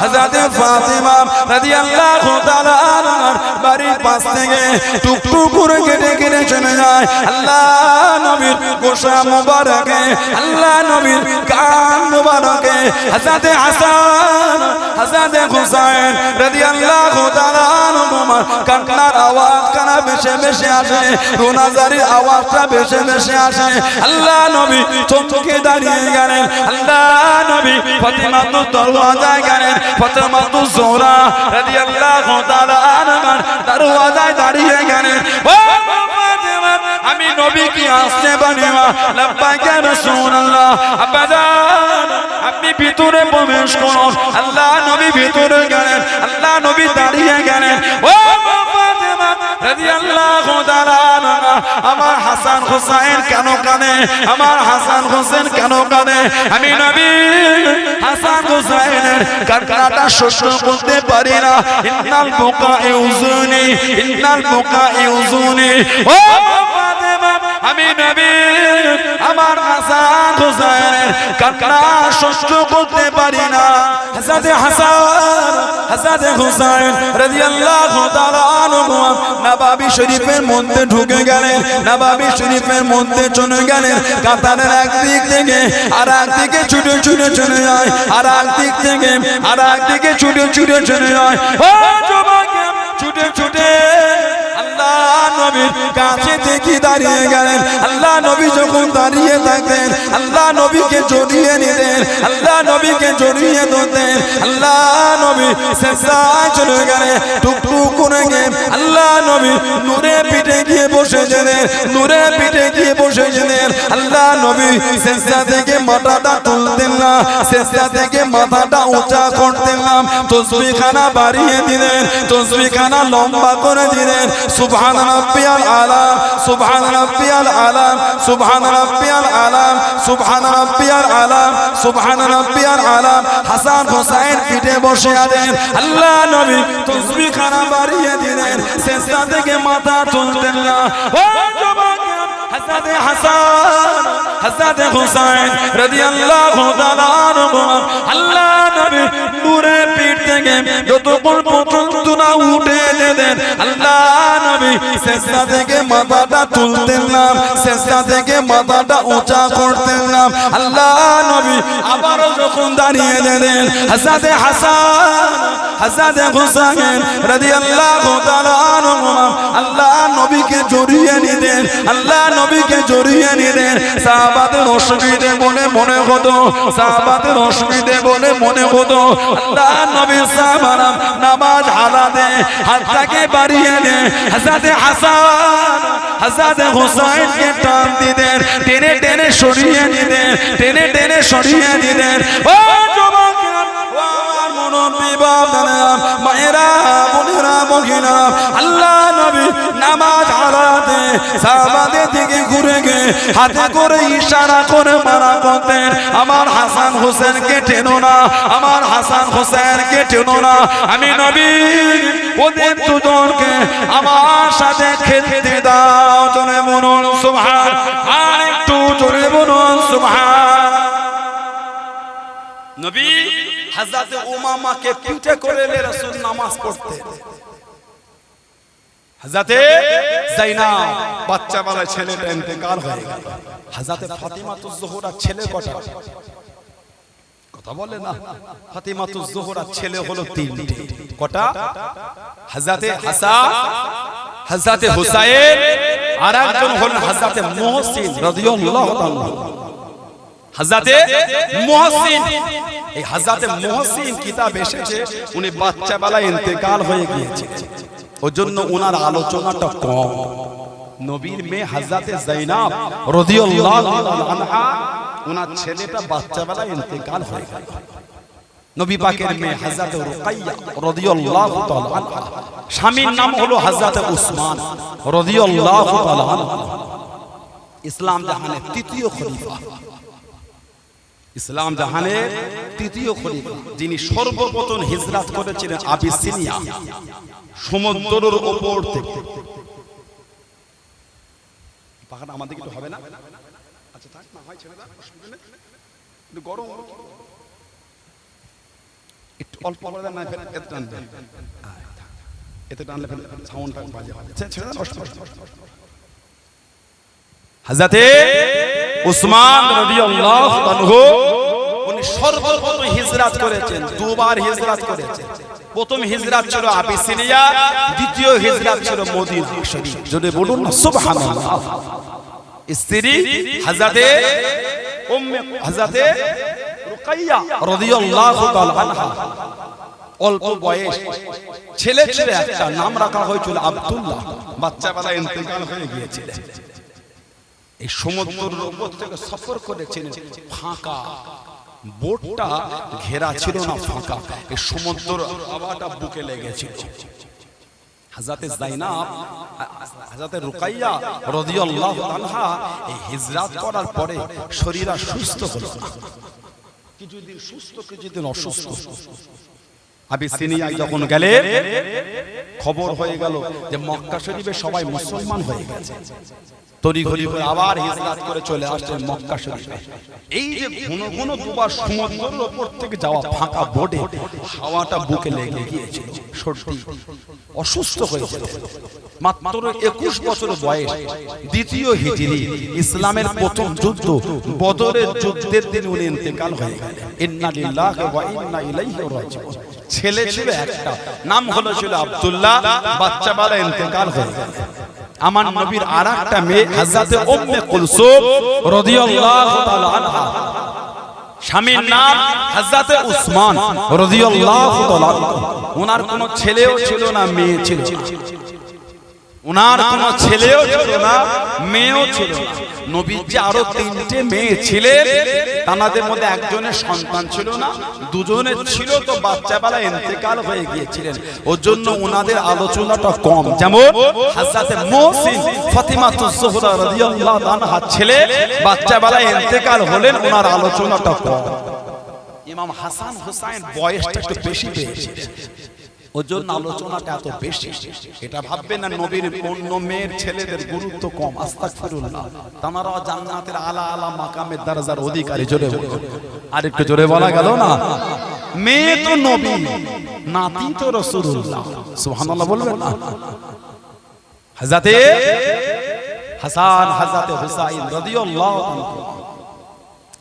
হযরত ফাতিমা রাদিয়াল্লাহু তাআলা আনহার বাড়ির পাশ থেকে টুকটুক করে কেটে কেটে চলে যায় আল্লাহ নবীর গোশা মুবারকে, আল্লাহ নবীর কান মুবারকে হযরত হাসান হযরত হুসাইন রাদিয়াল্লাহু তাআলা আনহুমার কান্নার আওয়াজ কানা ভেসে ভেসে আসে, রোনাজারির আওয়াজটা ভেসে ভেসে আসে। আল্লাহ নবী চমকে দাঁড়িয়ে গেলেন, আল্লাহ নবী ফাতিমাতুর দরওয়াজায় গেলেন, ফাতিমাতুজ জোহরা রাদিয়াল্লাহু তাআলা আনহার দরওয়াজায় দাঁড়িয়ে গেলেন। ও ফাতিমা, আমি নবী কি আসতে বানিমা? লাব্বাইক ইয়া রাসূলুল্লাহ। আব্বাজান আপনি ভিতরে প্রবেশ করুন। আল্লাহ নবী ভিতরে গেলেন, আল্লাহ নবী দাঁড়িয়ে গেলেন। ও ফাতিমা রাদিয়াল্লাহু তাআলা আনহা, আমার হাসান হুসাইন কেন কাঁদে? আমার হাসান হোসেন কেন কাঁদে? আমি নবী হাসান হুসাইনের কান্নাটা সহ্য করতে পারি না। ইন্নাল বুকা ইউজুনি, ইন্নাল বুকা ইউজুনি। ও ফাতিমা, আমি নবী আমার হাসান হুসাইনের কান্না সহ্য করতে পারি না। হযরত হাসান হযরত হুসাইন রাদিয়াল্লাহু তাআলা আনহু নববী শরীফের মধ্যে ঢুকে গেলেন, নববী শরীফের মধ্যে চলে গেলেন। কাতারের একদিক থেকে আর একদিকে ছুটে ছুটে চলে যায়, আর একদিক থেকে আর একদিকে ছুটে ছুটে চলে যায়। ও যুবক, ছুটে ছুটে আল্লাহ নবীর কাছে থেকে দাঁড়িয়ে গেলেন। আল্লাহ নবী যখন দাঁড়িয়ে থাকতেন, আল্লাহ নবীকে জড়িয়ে নিতেন, আল্লাহ নবীকে জড়িয়ে ধরতেন। আল্লাহ নবী সেজদায় চলে গেলেন, টুকটুক করে গিয়ে আল্লাহ নবী নূরে পিঠে গিয়ে বসে যেতেন, নূরে পিঠে গিয়ে বসে যেতেন। আল্লাহ নবী সেজদা থেকে মাথাটা তুলতেন না, সেজদা থেকে মাথাটা উঁচা করতেন না, তাসবিহখানা বাড়িয়ে দিলেন, তাসবিহখানা লম্বা করে দিলেন। সুবহান রাব্বিয়াল আলা, সুবহান রাব্বিয়াল আলা, সুবহান রাব্বিয়াল আলা, সুবহান রাব্বিয়াল আলা, সুবহান রাব্বিয়াল আলা। হাসান হুসাইন পিঠে বসে আছেন, আল্লাহ নবী তাসবিহখানা বাড়িয়ে দিলেন, সেজদা থেকে মাথা তুলতেন না। ও যুবক, হযরত হাসান হযরত হুসাইন রাদিয়াল্লাহু তাআলা আনহু আল্লাহ নবী নূরে পিঠ থেকে যতক্ষণ পর্যন্ত না উঠে যেতেন, আল্লাহ নবী সেজদা থেকে মাথাটা তুলতেন না, সেজদা থেকে মাথাটা উঁচা করতেন না। আল্লাহ নবী আবারও যখন দাঁড়িয়ে যেতেন, হযরত হাসান হযরত হুসাইন রাদিয়াল্লাহু তাআলা আনহু আল্লাহ নবীকে জড়িয়ে নিতেন, আল্লাহ নবীকে জড়িয়ে নিতেন। সাহাবাদের অসুবিধে বলে মনে হতো, সাহাবাদের অসুবিধে বলে মনে হতো। আল্লাহ নবী সাহাবারা নামাজ হারাতে হাতটাকে বাড়িয়ে দেন, হযরত হাসান হযরত হুসাইনকে টান দিতেন, টেনে টেনে সরিয়ে নিতেন, টেনে টেনে সরিয়ে দিতেন। ও যুবক, মায়েরা, বোনেরা, মহিলা, আল্লাহ নবী নামাজ হারাতে সাহাবাদের দিকে ঘুরে গিয়ে হাতে করে ইশারা করে মানা করতেন, আমার হাসান হোসেনকে টেনো না, আমার হাসান হোসেনকে টেনো না। আমি নবী ওদের দুজনকে আমার সাথে খেলতে দাও। জোরে বলুন সুবহান, আর একটু জোরে বলুন সুবহান। নবী হযরত উমামাকে পিঠে করে রাসূল নামাজ পড়তেন। হযরত যায়নাব বাচ্চা বেলায় ছেলেটা ইন্তেকাল হয়ে গেল। হযরত ফাতিমাতুজ জোহরা ছেলে কটা? কথা বলে না। ফাতিমাতুজ জোহরা ছেলে হলো তিনটি। কটা? হযরত হাসান, হযরত হুসাইন, আর একজন হলেন হযরত মুহসিন রাদিয়াল্লাহু তাআলা। হযরত মুহসিন, এই হযরত মুহসিন কিতাব এসেছে উনি বাচ্চা বেলায় ইন্তেকাল হয়ে গিয়েছে, ওজন্য ওনার আলোচনাটা কম। নবীর মেয়ে হযরত যায়নাব রাদিয়াল্লাহু আনহা, ওনার ছেলেটা বাচ্চা বেলায় ইন্তেকাল হয়ে গেল। নবী পাকের মেয়ে হযরত রুকাইয়া রাদিয়াল্লাহু তাআলা আনহা, স্বামীর নাম হলো হযরত উসমান রাদিয়াল্লাহু তাআলা আনহু। ইসলাম জাহানের তৃতীয় খলিফা, ইসলাম জাহানের তৃতীয় খলিফা, যিনি সর্বপ্রথম হিজরত করেছিলেন আবিসিনিয়া, সমুদ্রের উপর থেকে। পাখাটা আমাদের কিছু হবে না? আচ্ছা থাক না, হয় ছেড়ে দাও, অসুবিধা নেই, একটু গরম একটু অল্প করে দেন না, এত টান দেন, এত টানলে সাউন্ডটা বাজে হবে। ছেড়ে দেন। হযরতে উসমান রাদিয়াল্লাহু আনহু উনি সর্বপ্রথম হিজরত করেছেন, দুবার হিজরত করেছেন। প্রথম হিজরত ছিল আবিসিনিয়া, দ্বিতীয় হিজরত ছিল মদিনা শরীফ। যদি বলুন না সুবহানাল্লাহ। স্ত্রী হযরতে হযরতে রুকাইয়া রাদিয়াল্লাহু তাআলা আনহা, অল্প বয়স, ছেলে ছিল একটা, নাম রাখা হয়েছিল আব্দুল্লাহ। বাচ্চাবেলা ইন্তেকাল হয়ে গিয়েছিল। এই সমুদ্রের উপর থেকে সফর করেছিলেন, ফাঁকা বোটটা ঘেরা ছিল না, ফাঁকা। এই সমুদ্রের হাওয়াটা বুকে লেগেছিল। হযরতে যায়েনব, হযরতে রুকাইয়া রাদিয়াল্লাহু আনহা এই হিজরত করার পরে শরীর সুস্থ হলো না, কিছুদিন সুস্থ, কিছুদিন অসুস্থ। আবিসিনিয়ায় যখন গেলেন, খবর হয়ে গেল যে মক্কা শরীফে সবাই মুসলমান হয়ে গেছে। তড়িঘড়ি করে আবার হিজরত করে চলে আসলেন মক্কা শরীফে। এই যে ঘন ঘন দুবার সমুদ্রের উপর থেকে যাওয়া ফাঁকা বোটে হাওয়াটা বুকে লেগে গিয়েছিল, সর্দি, অসুস্থ হয়েছিল। মাত্র 21 বছর বয়স, দ্বিতীয় হিজরি, ইসলামের প্রথম যুদ্ধ বদরের যুদ্ধের দিন উনি ইন্তেকাল হয়ে গেলেন। ইন্না লিল্লাহি ওয়া ইন্না ইলাইহি রাজিউন। ছেলে ছিল একটা, নাম হলো ছিল আব্দুল্লাহ। বাচ্চাবেলা ইন্তেকাল হয়ে গেল। আমার নবীর আরেকটা মেয়ে হযরতে উম্মে কুলসুম রাদিয়াল্লাহু তাআলা আনহা, স্বামীর নাম হযরতে উসমান রাদিয়াল্লাহু তাআলা আনহু। ওনার কোনো ছেলেও ছিল না, মেয়ে ছিল। ওনার কোনো ছেলেও ছিল না, মেয়েও ছিল না। নবীর যে আরো 3টে মেয়ে ছিলেন, তাদের মধ্যে একজনের সন্তান ছিল না, দুজনের ছিল তো বাচ্চাবেলা ইন্তেকাল হয়ে গিয়েছিলেন। ওর জন্য ওনাদের আলোচনাটা কম। যেমন হযরতে মুহসিন ফাতিমাতুজ জোহরা রাদিয়াল্লাহু আনহা ছেলে বাচ্চাবেলা ইন্তেকাল হলেন, ওনার আলোচনাটা কম। ইমাম হাসান হুসাইন বয়সটা একটু বেশি পেয়েছিলেন, ওর জন্য আলোচনাটা এত বেশি। এটা ভাববেন না নবীর অন্য মেয়ের ছেলেদের গুরুত্ব কম, আস্তাগফিরুল্লাহ। তারা জান্নাতের আলা আলা মাকামের দরজার অধিকারী। জোরে বলুন, আরেকটু জোরে বলা গেল না? মেয়ে তো নবী, নাতি তো রাসূলুল্লাহ। সুবহানাল্লাহ বলবেন না? হযরতে হাসান, হযরতে হুসাইন রাদিয়াল্লাহু আনহু,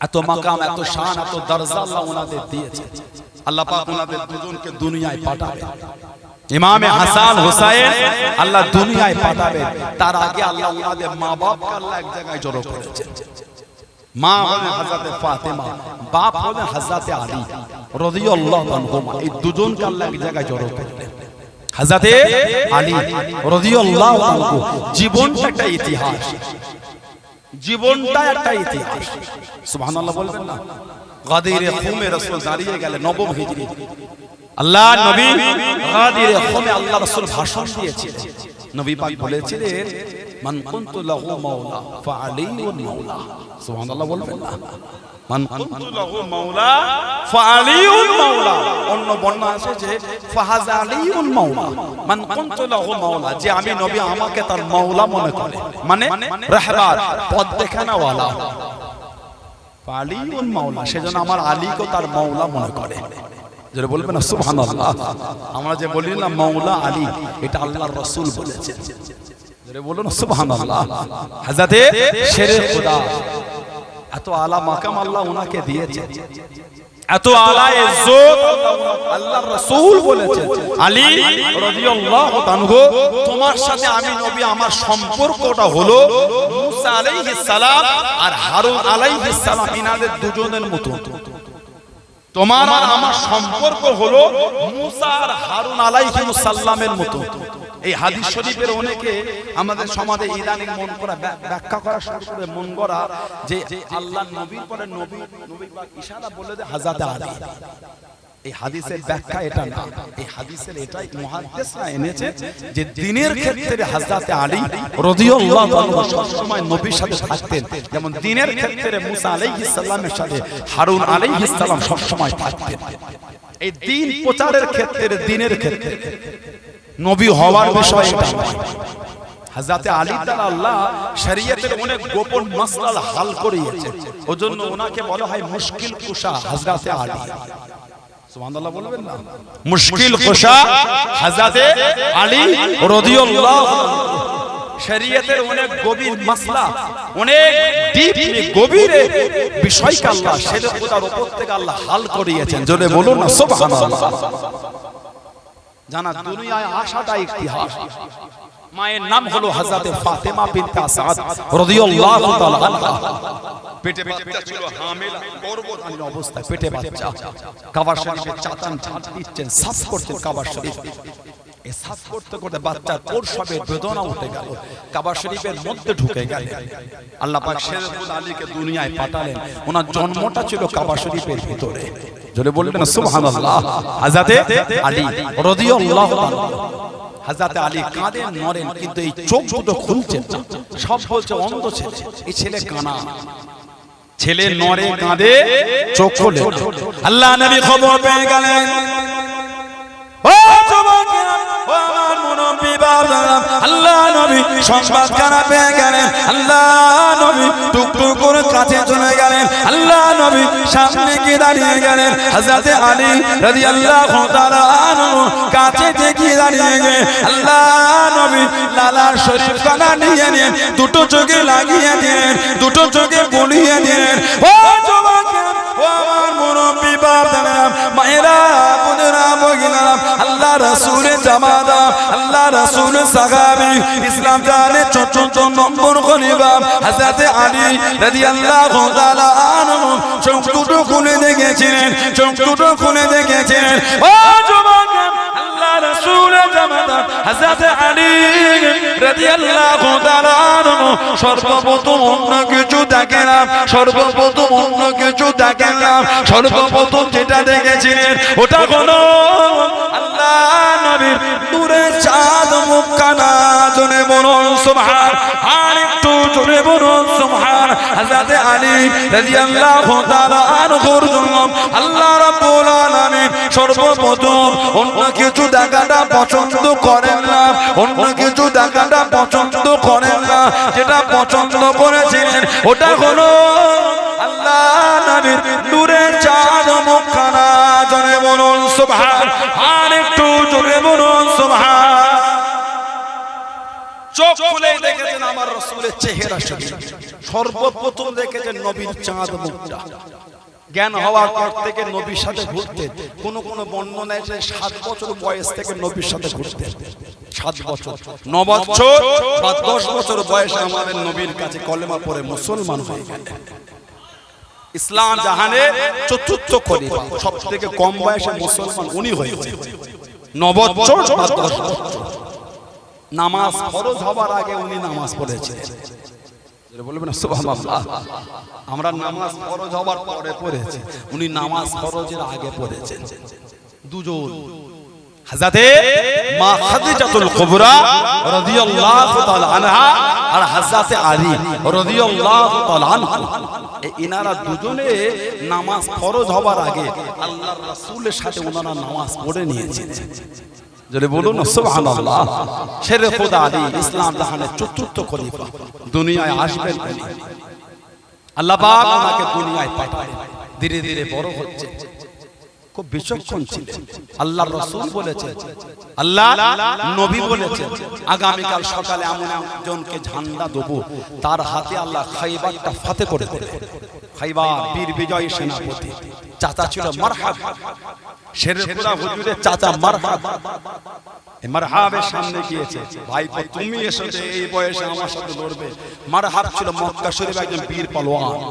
এত মাকাম, এত শান, এত দরজা আল্লাহ ওনাদের দিয়েছে। আল্লাহ পাক ওনাদের দুজনকে দুনিয়ায় পাঠাবেন। ইমামে হাসান হুসাইন আল্লাহ দুনিয়ায় পাঠাবেন, তার আগে আল্লাহ ওনাদের মা বাপকে আল্লাহ এক জায়গায় জড়ো করেছেন। মা হলেন হযরতে ফাতেমা, বাপ হলেন হযরতে আলী রাদিয়াল্লাহু আনহু। এই দুজনকে আল্লাহ এক জায়গায় জড়ো করলেন। হযরতে আলী রাদিয়াল্লাহু আনহু জীবনটা একটা ইতিহাস, জীবনটা একটা ইতিহাস। সুবহানাল্লাহ বলবেন না? গাদিরে খুমে রাসূল দাঁড়িয়ে গেলেন, নবম হিজরি। আল্লাহ নবী গাদিরে খুমে আল্লাহ রাসূল ভাষণ দিয়েছিলেন। নবী পাক বলেছিলেন, মান কুনতু লাহু মাওলা ফাআলিয়ুন মাওলা। সুবহানাল্লাহ বলবেন না? মান কুনতু লাহু মাওলা ফাআলিয়ুন মাওলা। অন্য বর্ণনা আছে যে ফাহাযালিয়ুন মাওলা। মান কুনতু লাহু মাওলা, যে আমি নবী আমাকে তার মাওলা মনে করে, মানে রাহবার, পথ দেখানোওয়ালা। আলীউন মাওলা, সেজন্য আমার আলীকে তার মাওলা মনে করে। যারা বলবেন না সুবহানাল্লাহ? আমরা যে বলি না মাওলা আলী, এটা আল্লাহর রাসূল বলেছেন। যারা বলুন সুবহানাল্লাহ। হযরতে শেরে খোদা, এত আলা মাকাম আল্লাহ ওনাকে দিয়েছেন, এত আলা ইজ্জত আল্লাহর রাসূল বলেছেন। আলী রাদিয়াল্লাহু আনহু, তোমার সাথে আমি নবী, আমার সম্পর্কটা হলো মুসা আলাইহিস সালাম আর হারুন আলাইহিস সালাম, ইনাদের দুজনের মতো। তোমার আর আমার সম্পর্ক হলো মুসা আর হারুন আলাইহিস সালামের মতো। এই হাদিস শরীফের অনেকে আমাদের সমাজে ইদানিং মন করা ব্যাখ্যা করা শুরু করে, মন করা যে আল্লাহ নবীর পরে নবী পাক ইশারা বলে দেয় হযরতে আলী। এই হাদিসের ব্যাখ্যা এটা না, এই হাদিসের এটাই মুহাদ্দিসরা এনেছে যে দিনের ক্ষেত্রে হযরতে আলী রাদিয়াল্লাহু আনহু সব সময় নবীর সাথে থাকতেন, যেমন দিনের ক্ষেত্রে মুসা আলাইহিস সালামের সাথে হারুন আলাইহিস সালাম সব সময় থাকতেন। এই দ্বীন প্রচারের ক্ষেত্রে, দিনের ক্ষেত্রে নবী হওয়ার বিষয় এটা নয়। হযরতে আলী দ্বারা আল্লাহ শরীয়তের অনেক গোপন মাসলা হাল করিয়েছে, ওজন্য ওনাকে বলা হয় মুশকিল কুশা হযরতে আলী। সুবহানাল্লাহ বলবেন না? মুশকিল কুশা হযরতে আলী রাদিয়াল্লাহু আনহু। শরীয়তের অনেক গভীর মাসলা, অনেক ডিপ গভীর বিষয়কে আল্লাহ শেরে খোদার উপর থেকে আল্লাহ হাল করিয়েছেন। জোরে বলুন না সুবহানাল্লাহ। জানা দুনিয়ায় আসাটা ইতিহাস। মায়ের নাম হলো হযরতে ফাতেমা বিনতে আসাদ রাদিয়াল্লাহু তাআলা আনহা। পেটে বাচ্চা ছিল, হামিলা, গর্ভধারণ অবস্থায় পেটে বাচ্চা। কাবা শরীফে চাতান দিচ্ছেন, সাফ করতেন কাবা শরীফ। এই সাফ করতে করতে বাচ্চার প্রসবের বেদনা উঠে গেল, কাবা শরীফের মধ্যে ঢুকে গেল। আল্লাহ পাক শেরে খোদা আলীকে দুনিয়ায় পাঠালেন। ওনার জন্মটা ছিল কাবা শরীফের ভিতরে। জোরে বলবেন না সুবহানাল্লাহ। হযরতে আলী রাদিয়াল্লাহু তাআলা। হযরতে আলী কাঁদেন, নড়েন, কিন্তু এই চোখ দুটো খুলছে না। সব বলছে অন্ধ ছেলে, এই ছেলে কানা। ছেলে নড়ে কাঁদে, চোখ খোলে। আল্লাহ নবী খবর পেয়ে গেলেন। ও যুবকেরা, ও আমার মুরব্বি বাবারা, আল্লাহ নবী সংবাদ কানা পেয়ে গেলেন। আল্লাহ নবী টুকটুক করে কাছে চলে গেলেন। আল্লাহ নবী সামনে গিয়ে দাঁড়িয়ে গেলেন। হযরতে আলী রাদিয়াল্লাহু তাআলা আনহু কাছে গিয়ে দাঁড়িয়ে গেলেন। আল্লাহ নবী লালার শরীফ কানা নিয়ে নিয়ে দুটো চোখে লাগিয়ে দিলেন, দুটো চোখে বলিয়ে দিলেন। ও যুবকেরা, ও আমার মুরব্বি বাবারা, মায়েরা, বোনেরা, ভগিনীরা, আল্লাহ রাসূলের জামাতা, আল্লাহ রাসূলের সাহাবী, ইসলাম জানে ৪৪ নম্বর খলিফা হযরতে আলী রাদিয়াল্লাহু তাআলা আনহু চোখ দুটো খুলে দেখেছিলেন, চোখ দুটো খুলে দেখেছিলেন। ও যুবক, আল্লাহ রাসূলের জামাতা হযরতে আলী রাদিয়াল্লাহু তাআলা আনহু সর্বপ্রথম অন্য কিছু দেখেন না, সর্বপ্রথম অন্য কিছু দেখেন না। সর্বপ্রথম যেটা দেখেছিলেন ওটা হলো আল্লাহ নবীর নূরের চাঁদ মুখখানা। জোরে বলুন সুবহান। আর একটু জোরে বলুন সুবহান। হযরতে আলী রাদিয়াল্লাহু তাআলা আনহুর জন্য আল্লাহ রাব্বুল আলামিন সর্বপ্রথম অন্য কিছু দেখাটা পছন্দ করেন না, অন্য কিছু দেখাটা পছন্দ করেন না। যেটা পছন্দ করেছিলেন ওটা হলো আল্লাহ নবীর নূরের চাঁদ মুখখানা। জোরে বলুন সুবহান। আর একটু জোরে বলুন সুবহান। চোখ খুলে দেখেছেন আমার রাসূলের চেহারা শরীফ। সর্বপ্রথম দেখেছেন নবীর চাঁদ মুখটা। জ্ঞান হওয়ার পর থেকে নবীর সাথে ঘুরতেন। কোন কোন বর্ণনায় 7 বছর বয়স থেকে নবীর সাথে ঘুরতেন। 7 বছর, 9 বছর বা 10 বছর বয়সে আমাদের নবীর কাছে কলেমা পড়ে মুসলমান হয়ে গেলেন। ইসলাম জাহানের চতুর্থ খলিফা, সবথেকে কম বয়সে মুসলমান উনি হয়েছেন। 9 বছর বা 10 বছর। নামাজ ফরজ হবার আগে উনি নামাজ পড়েছিলেন। বলবেন না সুবহানাল্লাহ। আমরা নামাজ ফরজ হবার পরে পড়েছি, উনি নামাজ ফরজের আগে পড়েছেন। দুজন, হযরতে মা খাদিজাতুল কুবরা রাদিয়াল্লাহু তাআলা আনহা আর হযরতে আলী রাদিয়াল্লাহু তাআলা আনহু। এনারা দুজনে নামাজ ফরজ হবার আগে আল্লাহর রাসূলের সাথে ওনারা নামাজ পড়ে নিয়েছেন। যদি বলুন না সুবহানাল্লাহ। শেরে খোদা আলী ইসলাম জাহানের চতুর্থ খলিফা, দুনিয়ায় আসবেন উনি। আল্লাহ পাক ওনাকে দুনিয়ায় পাঠালেন। ধীরে ধীরে বড় হচ্ছে। খুব বিচক্ষণ ছিলেন। আল্লাহর রাসূল বলেছেন, আল্লাহ নবী বলেছেন, আগামীকাল সকালে এমন একজনকে ঝান্ডা দেব, তার হাতে আল্লাহ খাইবারটা ফাতে করে দেবে। খাইবার বীর বিজয় সেনাপতি, চাচা ছিল মারহাব। শেরে খোদা হুজুরের চাচা মারহাব। এই মারহাবের সামনে গিয়েছে, ভাই তুমি এসেছো এই বয়সে আমার সাথে লড়বে। মারহাব ছিল মক্কা শরীফের একজন বীর পালোয়ান।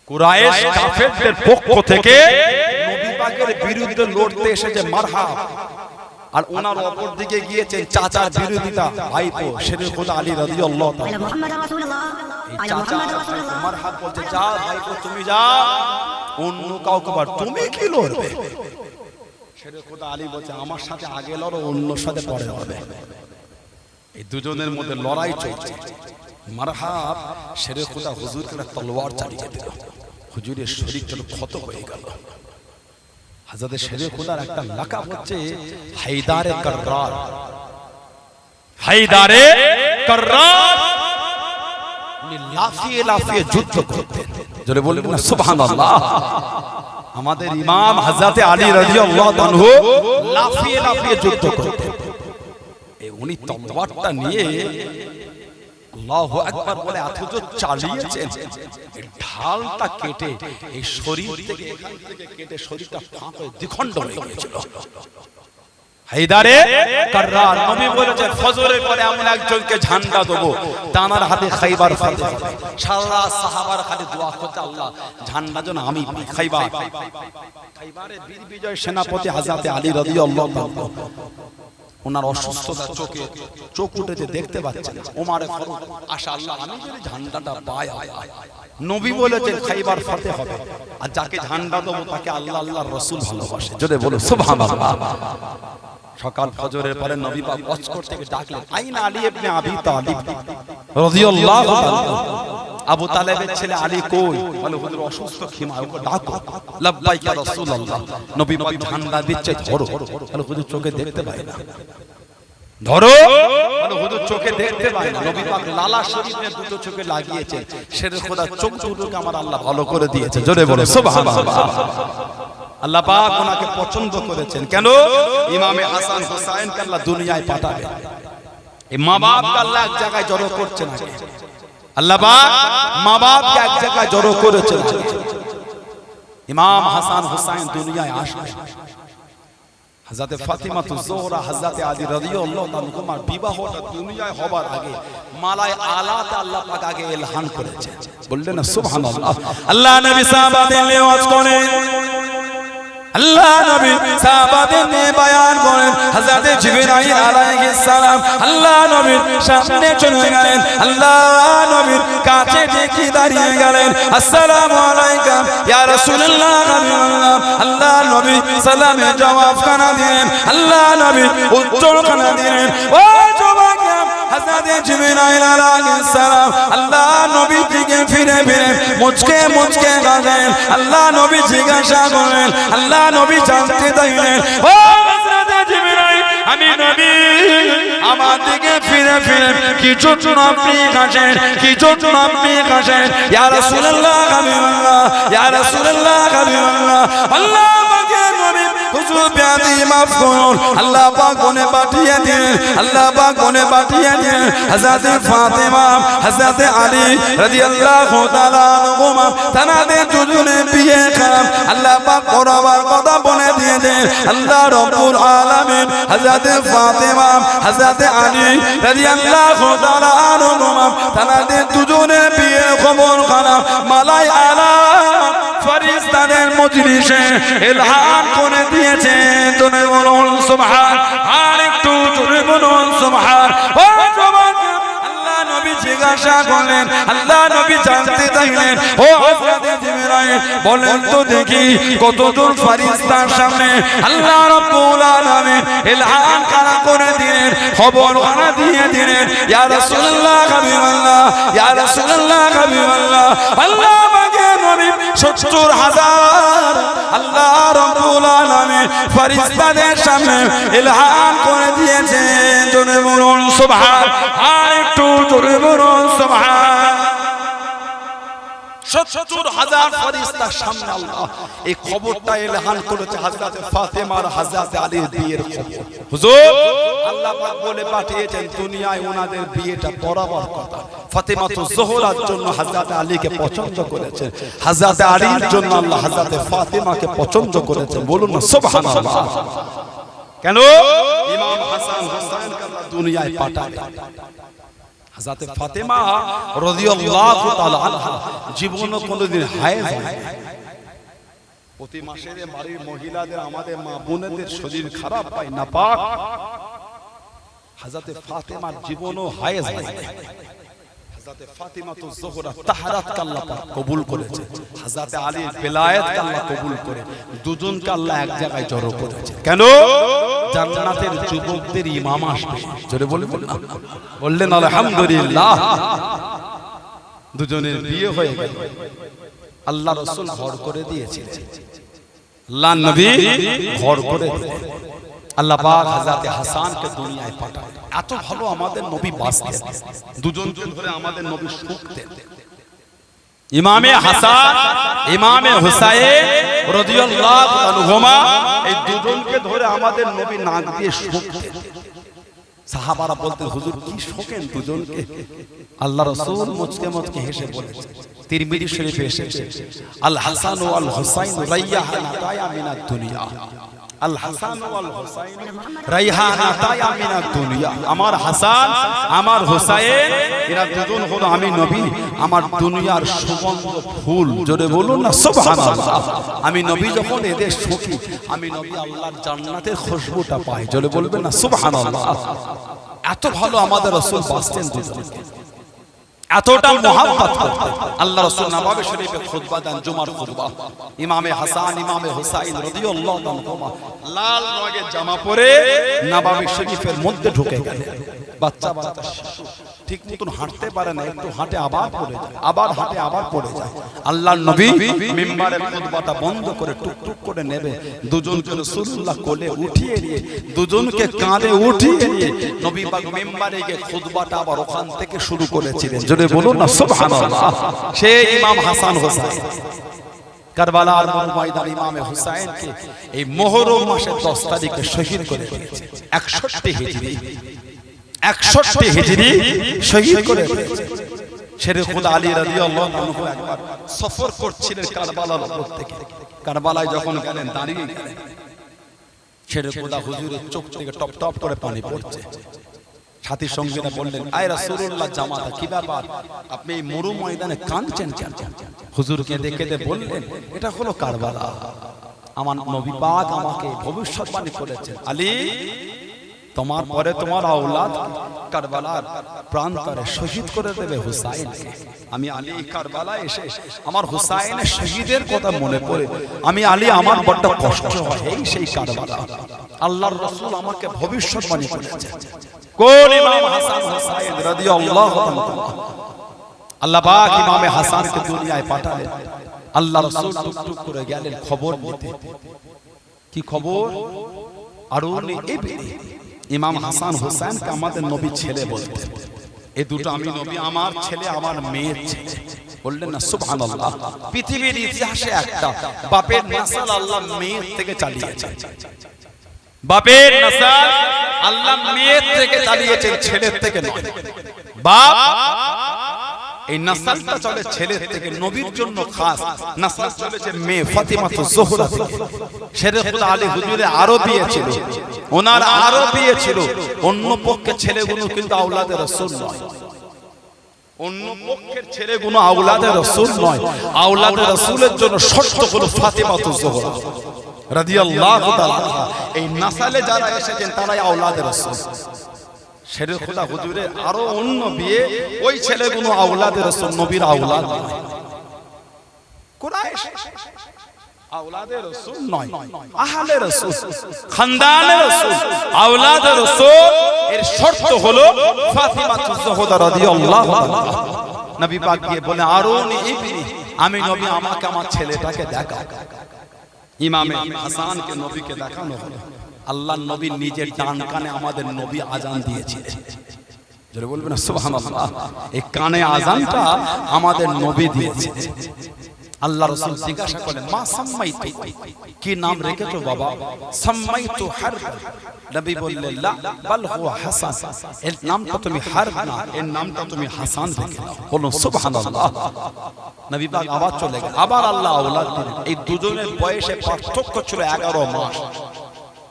কুরাইশ কাফেরদের পক্ষ থেকে নবী পাকের বিরুদ্ধে লড়তে এসেছে মারহাব। আর ওনার অপর দিকে গিয়েছেন চাচার বিরোধিতা ভাইপো শেরে খোদা আলী রাদিয়াল্লাহু তাআলা। এই চাচা মারহাব বলছে, যা ভাইপো তুমি যা, অন্য কাউকে বার, তুমি কি লড়বে? শেরে খোদা আলী বলছে, আমার সাথে আগে লড়ো, অন্য সাথে পরে হবে। এই দুজনের মধ্যে লড়াই চলছে। মারহাব শেরে খোদা হুজুরকে তলোয়ার চালিয়ে দিল। হুজুরের শরীরটা ক্ষত হয়ে গেল। হযরত শেরে খোদার একটা লাকাব হচ্ছে হায়দারে কাররার। হায়দারে কাররার। উনি লাফিয়ে লাফিয়ে যুদ্ধ করতেন। জোরে বলবেন না সুবহানাল্লাহ। আমাদের ইমাম হযরতে আলী রাদিয়াল্লাহু আনহু লাফিয়ে লাফিয়ে যুদ্ধ করতেন। এই উনি তলোয়ারটা নিয়ে আল্লাহু আকবার বলে এত জোর চালিয়েছেন, এই ঢালটা কেটে এই শরীর থেকে এখান থেকে কেটে শরীরটা ফাঁক হয়ে দ্বিখণ্ড হয়ে গিয়েছিল। হায়দারে কাররার নবী বলেছেন ফজরের পরে এমন একজনকে ঝান্ডা দেবো তার হাতে খাইবার ফাতেহ হবে। সারা সাহাবার খালি দোয়া করতে, আল্লাহ ঝান্ডা যেন আমি পাই। খাইবারের বীর বিজয় সেনাপতি হযরতে আলী রাদিয়াল্লাহু তাআলা ওনার অসুস্থতা চোখ উঠেছে, দেখতে পাচ্ছেন না। ওমর ফারুক আশা আল্লাহ আমি যদি ঝান্ডাটা পাই, নবী বলেছেন খাইবার ফাতেহ হবে, আর যাকে ঝান্ডা দেবো তাকে আল্লাহ আল্লাহর রাসূল ভালোবাসে। জোরে বলো সুবহানাল্লাহ। সকাল ফজরের পরে নবী পাক অস্কর থেকে ডাকলেন, আইনা আলী ইবনে আবি তালিব রাদিয়াল্লাহু তাআলা। আবু তালেবের ছেলে আলী কই? বলে হুজুর অসুস্থ, খিমায় ওকে ডাকো। লাব্বাইক ইয়া রাসূলুল্লাহ। নবী পাক ঝান্ডা দিচ্ছে, ধরো। বলে হুজুর চোখে দেখতে পাই না। ধরো। বলে হুজুর চোখে দেখতে পাই না। নবী পাক লালা শরীফের দুটো চোখে লাগিয়েছে, শেরে খোদা চোখ দুটোকে আমার আল্লাহ ভালো করে দিয়েছে। জোরে বলো সুবহানাল্লাহ। আল্লাহ পাক ওনাকে পছন্দ করেছেন। কেন? ইমামে হাসান হুসাইনকে আল্লাহ দুনিয়ায় পাঠাবে। এই মা বাপকে আল্লাহ এক জায়গায় জড়ো করছেন। আল্লাহ পাক মা বাপকে এক জায়গায় জড়ো করেছেন। ইমাম হাসান হুসাইন দুনিয়ায় আসবে। হযরতে ফাতিমাতুজ জোহরা হযরতে আলী রাদিয়াল্লাহু তাআলা বিবাহটা দুনিয়ায় হবার আগে মালায়ে আলাতে আল্লাহ পাক আগে ইলহান করেছেন। বললেন না সুবহানাল্লাহ। আল্লাহ নবী সাহাবাদের নিয়ে ওয়াজ করেন, আল্লাহ নবী সাহাবাদের নিয়ে বয়ান করেন। হযরতে জিবরাইল আলাইহিস সালাম আল্লাহ নবীর সামনে চলে গেলেন, আল্লাহ নবীর কাছে দেখে দাঁড়িয়ে গেলেন। আসসালামু আলাইকা ইয়া রাসূলুল্লাহ। আল্লাহ নবী সালামের জবাব কানা দিলেন, আল্লাহ নবী উত্তর কানা দিলেন। ও যুবক হযরতে জিবরাইল আলাইহিস সালাম আল্লাহ নবী দিকে ফিরে ফিরে মুচকে মুচকে কাঁদেন। আল্লাহ নবী জিজ্ঞাসা করলেন, আল্লাহ নবী জানতে চাইলেন, ও হযরতে জিবরাইল আমি নবী, আমার দিকে ফিরে ফিরে কি জন্য আপনি কাঁদেন, কি জন্য আপনি কাঁদেন? ইয়া রাসূলুল্লাহ হাবিবাল্লাহ, ইয়া রাসূলুল্লাহ হাবিবাল্লাহ। আল্লাহ পাকের নবী হুজুর বেয়াদবি মাফ করুন। আল্লাহ পাক বনে পাঠিয়ে দিলেন, আল্লাহ পাক বনে পাঠিয়ে দিলেন হযরতে ফাতেমা, হযরতে আলী রাদিয়াল্লাহু তাআলা আনহুমা তানাদের দুজনে বিয়ে করাম আল্লাহ পাক পরবার কথা বলে দিয়ে দেন। আল্লাহ রাব্বুল আলামিন হযরতে ফাতেমা, হযরতে আলী রাদিয়াল্লাহু তাআলা আনহুমা তানাদের দুজনে বিয়ে খবর করাম মালায়ে আলা ফেরেশতাদের মজলিসে ইলহান করে দিয়েছেন। জোরে বলুন সুবহান। আর একটু জোরে বলুন সুবহান। ও যুবক আল্লাহ নবী জিজ্ঞাসা করলেন, আল্লাহ নবী জানতে চাইলেন, ও হযরতে জিবরাইল বলেন তো দেখি কতজন ফেরেশতার সামনে আল্লাহ রাব্বুল আলামিন ইলহান করা করে দিলেন, খবর করা দিয়ে দিলেন। ইয়া রাসূলুল্লাহ হাবিবাল্লাহ, ইয়া রাসূলুল্লাহ হাবিবাল্লাহ। আল্লাহ পাকের নবী ৭০,০০০ আল্লাহ রাব্বুল আলামিন ফেরেশতাদের সামনে ইলহান করে দিয়েছেন। জোরে বলুন সুবহান। আর একটু জোরে বলুন সুবহান। ৭০,০০০ ফেরেশতার সামনে আল্লাহ এই খবরটা ইলহান করেছে হযরতে ফাতেমা আর হযরতে আলীর বিয়ের খবর। হুজুর আল্লাহ পাক বলে পাঠিয়েছেন দুনিয়ায় ওনাদের বিয়েটা বরাবর কথা। ফাতেমাতুজ জোহরার জন্য হযরতে আলীকে পছন্দ করেছেন, হযরতে আলীর জন্য আল্লাহ হযরতে ফাতেমাকে পছন্দ করেছেন। বলুন না সুবহানাল্লাহ। কেন? ইমাম হাসান হুসাইনকে আল্লাহ দুনিয়ায় পাঠালেন। হযরতে ফাতেমা রাদিয়াল্লাহু তাআলা আনহা জীবনে কোনোদিন হায়েজ হয়নি। প্রতি মাসে বাড়ির মহিলাদের আমাদের মা বোনদের শরীর খারাপ পায় না পাক, হযরতে ফাতেমার জীবনও হায়েজ হয়নি। হযরতে ফাতিমাতুজ জোহরা তাহরাতকে আল্লাহ পাক কবুল করেছে, হযরতে আলীর বেলায়েতকে আল্লাহ কবুল করে দুজনকে আল্লাহ এক জায়গায় জড়ো করেছে। কেন? জান্নাতের যুবকদের ইমাম আসবে। জোরে বলবেন না? বললেন আলহামদুলিল্লাহ। দুজনের বিয়ে হয়ে গেল, আল্লাহ রাসূল ঘর করে দিয়েছিলেন, আল্লাহ নবী ঘর করে দিলেন। আল্লাহ পাক হযরতে হাসানকে দুনিয়ায় পাঠালেন। এত ভালো আমাদের নবী বাঁচতেন, দুজন ধরে আমাদের নবী শুকতেন। ইমামে হাসান ইমামে হুসাইন রাদিয়াল্লাহু আনহুমা এই দুজনকে ধরে আমাদের নবী নাক দিয়ে শোকতেন। সাহাবারা বলতেন হুজুর কি শোকেন দুজনকে? আল্লাহ রাসূল মুচকে মুচকে হেসে বলেছেন, তিরমিজি শরীফে এসেছে, আল হাসান ওয়াল হুসাইন রাইহানাতায়া মিনাদ দুনিয়া। আল হাসান ওয়াল হুসাইন রাইহানাতায়া মিনাদ দুনিয়া। আমার হাসান আমার হুসাইন এরা দুজন হলো আমি নবী আমার দুনিয়ার সুগন্ধ ফুল। জোরে বলুন না সুবহানাল্লাহ। আমি নবী যখন এদের শোকি আমি নবী আল্লাহর জান্নাতের খুশবুটা পাই। জোরে বলবেন না সুবহানাল্লাহ। এত ভালো আমাদের রাসূল বাসতেন দুজনকে, এতটা মোহাব্বত করতেন। আল্লাহ রাসূল নববী শরীফে খুতবা দেন, জুমার খুতবা। ইমামে হাসান ইমামে হুসাইন রাদিয়াল্লাহু আনহুমা লাল রঙের জামা পরে নববী শরীফের মধ্যে ঢুকে গেলেন। বাচ্চা বাচ্চা ঠিক মতন হাঁটতে পারে না, একটু হাঁটে আবার পড়ে যায়, আবার হাঁটে আবার পড়ে যায়। আল্লাহর নবী মিম্বারের খুতবাটা বন্ধ করে টুকটুক করে নেবে, দুজনকে রাসূলুল্লাহ কোলে উঠিয়ে নিয়ে দুজনকে কাঁধে উঠিয়ে নিয়ে নবী পাক মিম্বারে গিয়ে খুতবাটা আবার ওখান থেকে শুরু করেছিলেন। জোরে বলুন না সুবহানাল্লাহ। সেই ইমাম হাসান হুসাইন কারবালার ময়দান ইমামে হুসাইনকে এই মুহররম মাসের 10 তারিখে শহীদ করে দিয়েছে। 61 হিজরি 61 হিজরি শহীদ করে দিয়েছে। শেরে খুদা আলী রাদিয়াল্লাহু আনহু একবার সফর করছিলেন কারবালার উপর থেকে। কারবালায় যখন গেলেন দাঁড়িয়ে গেলেন, শেরে খুদা হুজুরের চোখ থেকে টপ টপ করে পানি পড়ছে। সাথী সঙ্গীরা বললেন, আয় রাসূলুল্লাহ জামাতা কি ব্যাপার, আপনি এই মরু ময়দানে কাঁদছেন কেন? হুজুরকে দেখে বললেন, এটা হলো কারবালা। আমার নবী পাক আমাকে ভবিষ্যৎবাণী করেছেন, আলী তোমার পরে তোমার আওলাদ কারবালার প্রান্তরে শহীদ করে দেবে হুসাইনকে। আমি আলী কারবালায় এসে আমার হুসাইনের শহীদের কথা মনে পড়ে আমি আলী আমার বড় কষ্ট হয়। এই সেই কারবালা আল্লাহর রাসূল আমাকে ভবিষ্যৎবাণী করেছেন। কোন ইমাম হাসান হুসাইন রাদিয়াল্লাহু তাআলা আল্লাহ পাক ইমামে হাসানকে দুনিয়ায় পাঠালেন। আল্লাহ রাসূল টুকটুক করে গেলেন খবর নিতে। কি খবর? আরুনি ইবনি ইমাম হাসান হুসাইনকে আমাদের নবী ছেলে বলতেন। এই দুটো আমি নবী আমার ছেলে আমার মেয়ের ছেলে। বললেন না সুবহানাল্লাহ। পৃথিবীর ইতিহাসে একটা বাপের নাসল আল্লাহ মেয়ের থেকে চালিয়েছেন। বাপের নাসল আল্লাহ মেয়ের থেকে চালিয়েছেন, ছেলের থেকে নয়। বাপ এই নাসলটা চলে ছেলের থেকে, নবীর জন্য খাস নাসল চলেছে মেয়ে ফাতিমাতুজ জোহরা থেকে। শেরে খুদা আলী হুজুরের আরো বিয়ে ছিল, ওনার আরো বিয়ে ছিল। অন্য পক্ষের ছেলেগুলো কিন্তু আওলাদে রাসূল নয়, অন্য পক্ষের ছেলেগুলো আওলাদে রাসূল নয়। আওলাদে রাসূলের জন্য শর্ত হলো ফাতিমাতুজ জোহরা রাদিয়াল্লাহু তাআলা। এই নাসলে যারা এসেছেন তারাই আওলাদে রাসূল। শেরে খুদা হুজুরের আরো অন্য বিয়ে, ওই ছেলেগুলো আওলাদে রাসূল, নবীর আওলাদ নয়। কুরাইশ আওলাদে রাসূল নয়, আহলে রাসূল, খানদানে রাসূল, আওলাদে রাসূল। এর শর্ত হলো ফাতিমাতুজ জোহরা রাদিয়াল্লাহু তাআলা। নবী পাক গিয়ে বলে, আরুনি ইবনি, আমি নবী আমাকে আমার ছেলেটাকে দেখাও। ইমামে হাসানকে নবীকে দেখানো হলো। আল্লাহর নবী নিজের ডান কানে আমাদের নবী আজান দিয়েছিলেন। জোরে বলবেন না সুবহানাল্লাহ। এই কানে আজানটা আমাদের নবী দিয়েছে। আল্লাহ রাসূল জিজ্ঞাসা করলেন, মা সাম্মাইতু, কি নাম রেখেছো বাবা? সাম্মাইতু হারব। নবী বললেন, লা বাল হুয়া হাসান, এর নামটা তুমি হারব না, এর নামটা তুমি হাসান রেখে দাও। বলুন সুবহানাল্লাহ। নবী পাক আবার চলে গেলেন। আবার আল্লাহ আওলাদ দিলেন। এই দুজনের বয়সে পার্থক্য ছিল 11 মাস।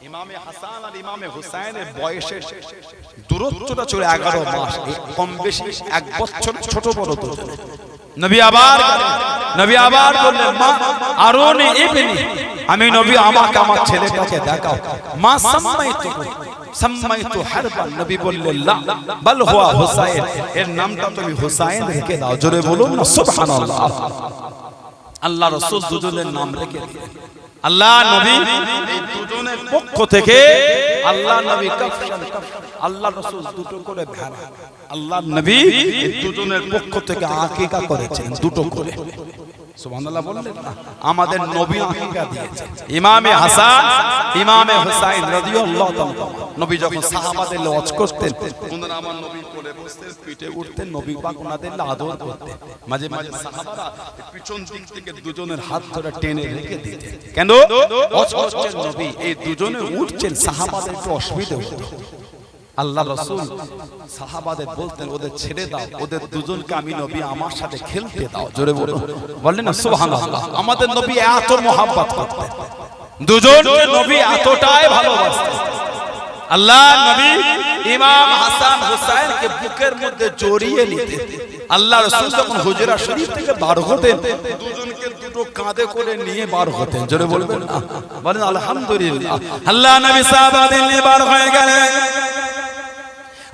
ইমামে হাসান আর ইমামে হুসাইনের বয়সের দূরত্বটা ছিল 11 মাস, কম বেশি 1 বছর ছোট বড় দুজন। নবী আবার বললেন, মা আরুনি ইবনি, আমি নবী আমাকে আমার ছেলেটাকে দেখাও। মা সাম্মাইতু হারবান, নবী বললেন, লা বাল হুয়া হুসাইন, এর নামটা তুমি হুসাইন রেখে দাও। জোরে বলুন না সুবহানাল্লাহ। আল্লাহ রাসূল দুজনের নাম রেখে দিলেন। আল্লাহ নবী এই দুজনের পক্ষ থেকে আল্লাহ নবী কাফশান, আল্লাহ রাসূল দুটো করে ভেড়া, আল্লাহ নবী এই দুজনের পক্ষ থেকে আকিকা করেছেন দুটো করে। সুবহানাল্লাহ বললেন না? আমাদের নবী আকিকা দিয়েছে। ইমামে হাসান ইমামে হুসাইন রাদিয়াল্লাহু তাআলা নবী যখন সাহাবাদের ওয়াজ করতেন, ওনারা আমার নবীর কোলে বসতেন, পিঠে উঠতেন, নবী পাক ওনাদের আদর করতেন। মাঝে মাঝে সাহাবারা পিছন দিক থেকে দুজনের হাত ধরে টেনে রেখে দিতেন। কেন? ওয়াজ করছেন নবী, এই দুজনে উঠছেন, সাহাবাদের একটু অসুবিধা হতো। আল্লাহ রাসূল সাহাবাদের বলতেন, ওদের ছেড়ে দাও, ওদের দুজনকে আমি নবী আমার সাথে খেলতে দাও। জোরে বললেন না সুবহানাল্লাহ। আমাদের নবী এত মহব্বত করতেন, দুজনকে নবী এতটাই ভালোবাসতেন। আল্লাহ নবী ইমাম হাসান হুসাইনকে বুকের মধ্যে জড়িয়ে নিতেন। আল্লাহ রাসূল যখন হুজরা শরীফ থেকে বার হতেন, দুজনকে দুটো কাঁধে করে নিয়ে বার হতেন। জোরে বলবেন না? বলেন আলহামদুলিল্লাহ। আল্লাহ নবী সাহাবাদের নিয়ে বার হয়ে গেলেন।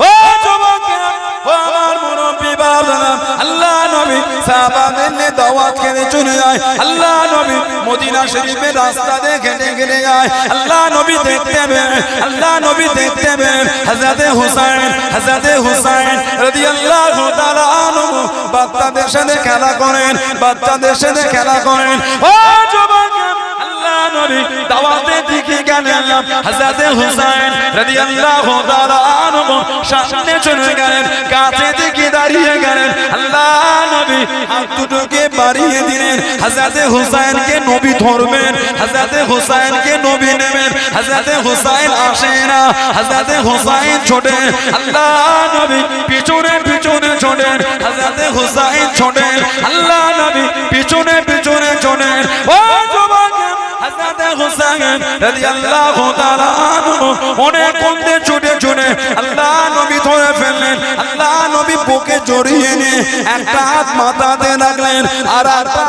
ও যুবকেরা, ও আমার মুরব্বি বাবারা, আল্লাহ নবী সাহাবাদের নিয়ে দাওয়াত খেতে চলে যায়। আল্লাহ নবী মদিনা শরীফের রাস্তা দিয়ে হেঁটে হেঁটে যায়। আল্লাহ নবী দেখতে পেলেন, আল্লাহ নবী দেখতে পেলেন হযরতে হুসাইন রাদিয়াল্লাহু তাআলা আনহু বাচ্চাদের সাথে খেলা করেন, বাচ্চাদের সাথে খেলা করেন। ও যুবকেরা, আল্লাহ নবী দাওয়াতের দিকে গেলেন। হযরতে হুসাইন রাদিয়াল্লাহু তাআলা আনহু সামনে চলে গেলেন, কাছে দিকে দাঁড়িয়ে গেলেন। আল্লাহ নবী হাত দুটোকে বাড়িয়ে দিলেন, হযরতে হুসাইনকে নবী ধরবেন, হযরতে হুসাইনকে নবী নেবেন। হযরতে হুসাইন আসে না, হযরতে হুসাইন ছোটে। আল্লাহ নবী পিছনে পিছনে ছোটেন, হযরতে হুসাইন ছোটেন। আল্লাহ নবী পিছনে পিছনে ছোটেন। ও যুবকেরা, হযরতে হুসাইন রাদিয়াল্লাহু তাআলা আনহু অনেক কোণে ছুটে ছুটে আল্লাহ নবী ধরে ফেললেন। আল্লাহ নবী বুকে জড়িয়ে নিয়ে একটা হাত মাথাতে রাখলেন, আর একটা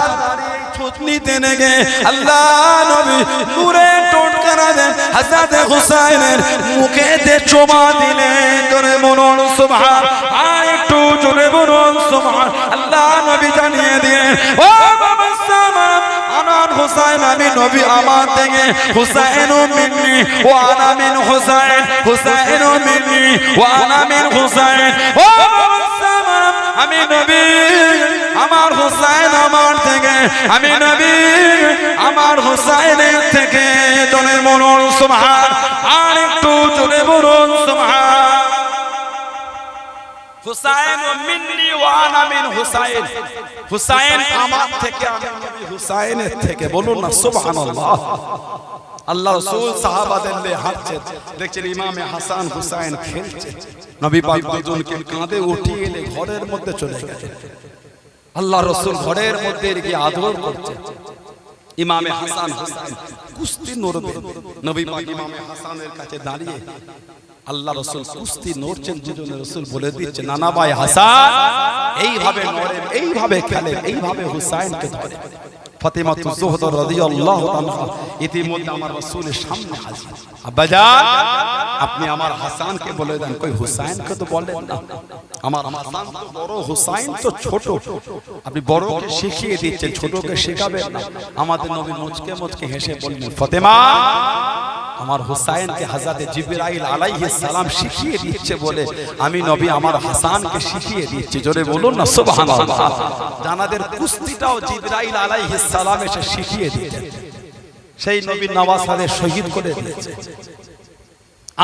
থুতনিতে নেগে আল্লাহ নবী নূরে টোটকারা দেন হযরতে হুসাইনের মুখেতে চুমা দিলেন। জোরে বলুন সুবহান, আর একটু জোরে বলুন সুবহান। আল্লাহ নবী জানিয়ে দিলেন, ও বাবা সামা, আমার হুসাইন আমি নবী আমার থেকে, হুসাইনু মিন্নি ওয়া আনা মিন হুসাইন, হুসাইনু মিন্নি ওয়া আনা মিন হুসাইন। ও বাবা সামা, আমি নবী, আমার হুসাইন আমার থেকে, আমি নবী আমার হুসাইনের থেকে। জোরে বলুন সুবহান, আর একটু জোরে বলুন সুবহান। হুসাইন মিন্নি ওয়া আনা মিন হুসাইন, হুসাইন আমার থেকে, আমি নবী হুসাইনের থেকে। বলুন না সুবহানাল্লাহ। আল্লাহ রাসূল সাহাবাদের নিয়ে হাঁটছেন, দেখছেন ইমামে হাসান হুসাইন খেলছে। নবী পাক দুজনকে কাঁধে উঠিয়ে এনে ঘরের মধ্যে চলে গেলেন। আল্লাহ রাসূল ঘরের মধ্যে গিয়ে আদর করছেন। ইমামে হাসান হুসাইন কুস্তি নড়বে, নবী পাক ইমামে হাসানের কাছে দাঁড়িয়ে আল্লাহ রাসূল কুস্তি নড়ছেন। দুজনে রাসূল বলে দিচ্ছে, নানা ভাই হাসান এইভাবে নড়েন, এইভাবে খেলেন, এইভাবে হুসাইনকে ধরেন। ফাতিমাতু জোহরা রাদিয়াল্লাহু তাআলা ইতিমধ্যে আমার রাসূলের সামনে হাজির। আব্বাজান, আপনি আমার হাসানকে বলে দেন। কই হুসাইনকে তো বলেন না, আমার হাসান তো বড়, হুসাইন তো ছোট। আপনি বড়কে শিখিয়ে দিচ্ছেন, ছোটকে শেখাবেন না। আমাদের নবী মুচকে মুচকে হেসে বললেন, ফাতেমা, আমার হুসাইনকে হযরতে জিবরাইল আলাইহিস সালাম শিখিয়ে দিচ্ছে বলে আমি নবী আমার হাসানকে শিখিয়ে দিচ্ছি। জোরে বলুন না সুবহানাল্লাহ। জানাদের কুস্তিটাও জিবরাইল আলাইহিস সালাম এসে শিখিয়ে দিয়েছেন। সেই নবী নওয়াজকে শহীদ করে দিয়েছে,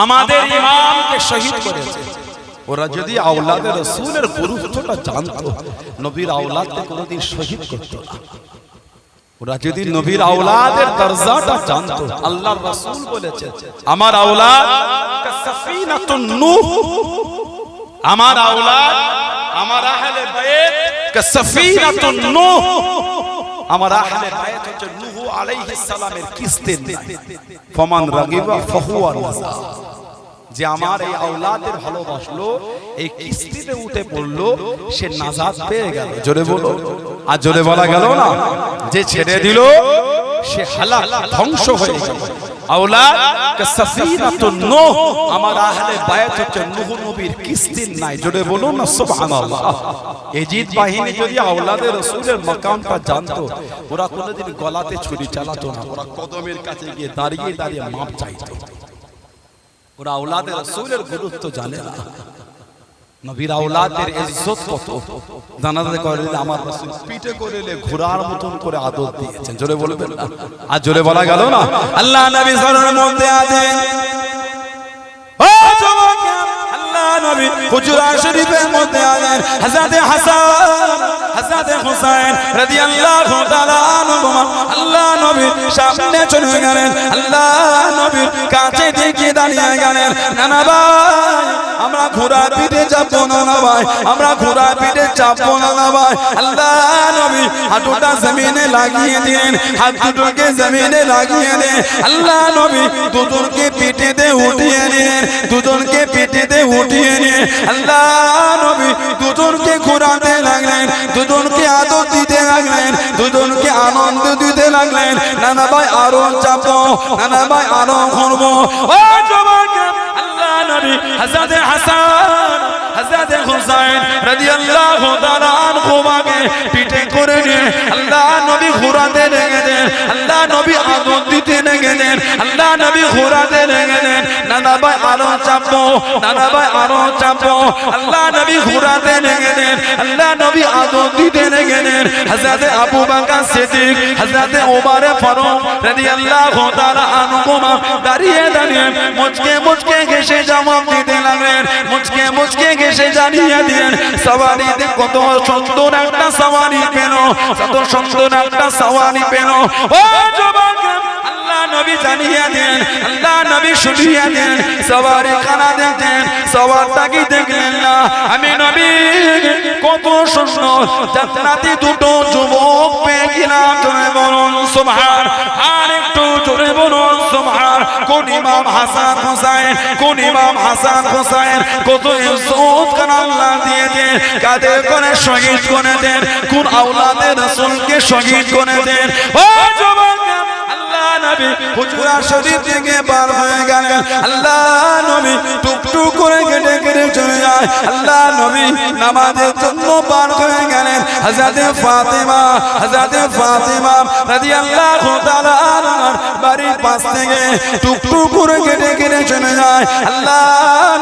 আমাদের ইমামকে শহীদ করেছে। ওরা যদি আওলাদে রাসূলের গুরুত্বটা জানতো, নবীর আওলাদকে কোনোদিন শহীদ করতো না। ওরা যদি নবীর আওলাদের দরজাটা জানতো, আল্লাহর রাসূল বলেছেন, আমার আওলাদ কাসাফিনাতুন নূহ, আমার আওলাদ, আমার আহলে বাইত কাসাফিনাতুন নূহ, আমার আহলে বাইত হচ্ছে নূহ আলাইহিস সালামের কিস্তির নয়। ফামান রাগিবা ফাহুয়া নাজা, যে আমার এই আওলাদের ভালোবাসলো, এই কিস্তিতে উঠে পড়লো, সে নাজাত পেয়ে গেল। জোরে বলো, আর জোরে বলা গেল না। যে ছেড়ে দিল সে হালাক, ধ্বংস হয়ে গেল। আওলাদ কাসাফিনাতুন নূহ, আমার আহলে বায়াত হচ্ছে নূহ নবীর কিস্তির নাই। জোরে বলুন না সুবহানাল্লাহ। এজিদ বাহিনী যদি আওলাদে রাসূলের মাকামটা জানতো, ওরা কোনোদিন গলাতে ছুরি চালাতো না, ওরা কদমের কাছে গিয়ে দাঁড়িয়ে দাঁড়িয়ে মাপ চাইতো। ওরা আওলাদে রাসূলের গুরুত্ব জানে না। নবীর আওলাদের ইজ্জত কত জানাতে করে আমার রাসূল পিঠে করেলে ঘোড়ার মতন করে আদর দিয়েছেন। জোরে বলবেন না? আর জোরে বলা গেল না? আল্লাহ নবী সাল্লাল্লাহু মধ্যে আছেন। ও যুবক, আল্লাহ নবী হুজরা শরীফের মধ্যে আছেন। হযরত হাসান, হযরত হুসাইন রাদিয়াল্লাহু তাআলা আনহুমা আল্লাহ নবী সামনে চলে গেলেন। আল্লাহ নবীর কাছে থেকে দাঁড়িয়ে গেলেন। নানা ভাই, আমরা ঘোড়া পিঠে চাপবো না ভাই, আমরা ঘোড়া পিঠে চাপবো না ভাই। আল্লাহ নবী হাঁটুটা জমিনে লাগিয়ে দিলেন, হাত দুটোকে জমিনে লাগিয়ে দিলেন। আল্লাহ নবী দুজনকে পিঠেতে উঠিয়ে নিলেন, দুজনকে পিঠেতে উঠিয়ে নিয়ে আল্লাহ নবী দুজনকে ঘোরাতে লাগলেন, দুজনকে আদর দিতে লাগলেন, দুজনকে আনন্দ দিতে লাগলেন। নানা ভাই আরো চাপো, নানা ভাই আরো ঘুরবো। ও যুবক, আল্লাহ নবী হযরত হাসান, হযরত হুসাইন রাদিয়াল্লাহু তাআলা আনহুমাকে পিঠে করে নিয়ে আল্লাহ নবী ঘোরাতে লেগেছেন, আল্লাহ নবী আদর দিতে লেগেছেন, আল্লাহ নবী ঘোরাতে লেগেছেন। নানা ভাই আরো চাপো, নানা ভাই আরো চাপো। আল্লাহ নবী ঘোরাতে লেগেছেন, আল্লাহ নবী আদর দিতে লেগেছেন। হযরত আবু বকর সিদ্দিক, হযরত ওমর ফারুক রাদিয়াল্লাহু তাআলা আনহুমা দাঁড়িয়ে দাঁড়িয়ে মুচকে মুচকে হেসে জবাব দিতে লাগলেন, মুচকে মুচকে হেসে জানিয়ে দিলেন সওয়ারিতে কত সুন্দর একটা সওয়ারি পেল, কত সুন্দর একটা সওয়ারি পেল। ও যুবক, আল্লাহ নবী জানিয়ে দেন, আল্লাহ নবী শুনিয়ে দেন। সওয়ারি খানা দেখেন, সওয়ারটাকে দেখলেন না। আমি নবী কত সুন্দর জান্নাতি দুটো যুবক পেয়ে গেলাম। জোরে বলুন সুবহান, আর একটু জোরে বলুন সুবহান। কোন ইমাম হাসান হুসাইন, কোন ইমাম হাসান হুসাইন কত ইজ্জত করে আল্লাহ দিয়েছেন, কাদের করে শহীদ করে দেন, কোন আওলাদে রাসূলকে শহীদ করে দেন। ও যুবক, আল্লাহ নবী হুজরা শরীফ থেকে পার হয়ে গেলেন। আল্লাহ নবী টুকটুক করে কেটে কেটে চলে যায়। আল্লাহ নবী নামাজের জন্য পার হয়ে গেলেন। হযরত ফাতিমা, হযরত ফাতিমা রাদিয়াল্লাহু তাআলা আনহার বাড়ির পাশ থেকে টুকটুক করে কেটে কেটে চলে যায়। আল্লাহ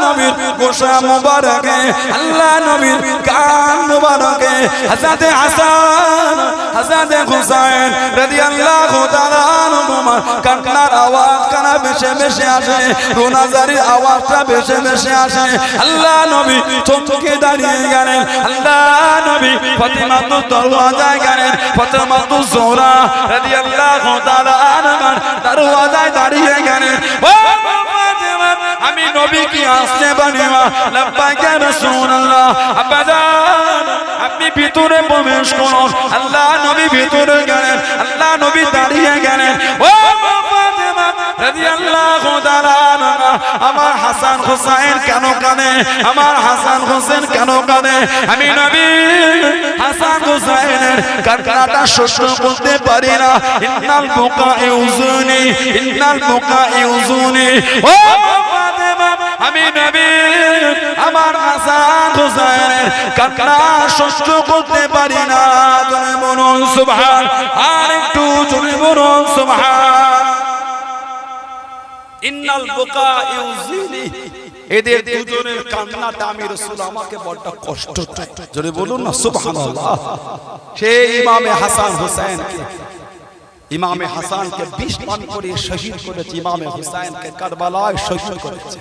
নবীর গোশা মুবারকে, আল্লাহ নবীর কান মুবারকে হযরত হাসান, হযরত হুসাইন রাদিয়াল্লাহু তাআলা আনহুমা কান্নার আওয়াজ কানা ভেসে ভেসে আসে, রোনাজারির আওয়াজটা ভেসে ভেসে আসে। আল্লাহ নবী চমকে দাঁড়িয়ে গেলেন। আল্লাহ নবী ফাতিমাতুর দরওয়াজায় গেলেন। ফাতিমাতুজ জোহরা রাদিয়াল্লাহু তাআলা আনহার দরওয়াজায় দাঁড়িয়ে গেলেন। ও ফাতিমা, আমি নবী কি আসতে পারি? লাব্বাইক ইয়া রাসূলুল্লাহ। আব্বাজান, আপনি ভিতরে প্রবেশ করুন। আল্লাহ নবী ভিতরে গেলেন। আল্লাহ নবী দাঁড়িয়ে গেলেন। ও ফাতিমা রাদিয়াল্লাহু তাআলা আনহা, আমার হাসান হুসাইন কেন কাঁদে? আমার হাসান হোসেন কেন কাঁদে? আমি নবী হাসান হুসাইনের কান্নাটা সহ্য করতে পারি না। ইন্নাল বুকা ইউজুনি, ইন্নাল বুকা ইউজুনি। ও ফাতিমা, আমি নবী আমার হাসান হুসাইনের কান্না সহ্য করতে পারি না। জোরে বলুন সুবহান, আর একটু জোরে বলুন সুবহান। ইন্নাল বুকা ইউজিনি, এদের দুজনের কান্নাটা আমি রাসূল আমাকে বড় কষ্ট দেয়। জোরে বলুন না সুবহানাল্লাহ। সেই ইমামে হাসান হুসাইনকে, ইমামে হাসানকে বিষ পান করে শহীদ করেছে, ইমামে হুসাইনকে কারবালায় শহীদ করেছে।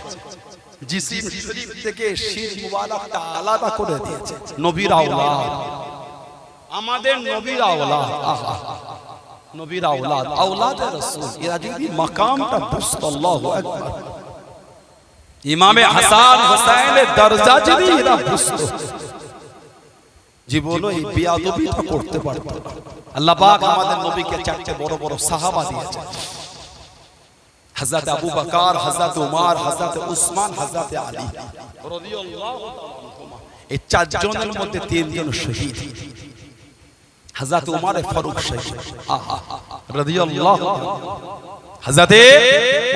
জিসিম শরীফ থেকে শির মুবারকটা আলাদা করে দিয়েছে। নবীর আওলাদ, আমাদের নবীর আওলাদ, নবীর আওলাদ, আওলাদে রাসূল, এরা যদি মাকামটা বুঝতো, আল্লাহু আকবার, ইমামে হাসান হুসাইনের দরজা যদি এরা বুঝতো, জীবনে এই বেয়াদবিটা করতে পারতো না। আল্লাহ পাক আমাদের নবীকে চারটি বড় বড় সাহাবা দিয়েছেন। হযরত আবু বকর, হযরত উমর, হযরত উসমান, হযরত আলী রাদিয়াল্লাহু তাআলা আনহুমা। এই চারজনের মধ্যে তিনজন শহীদ। হযরত উমর ফারুক শহীদ রাদিয়াল্লাহু তাআলা, হযরত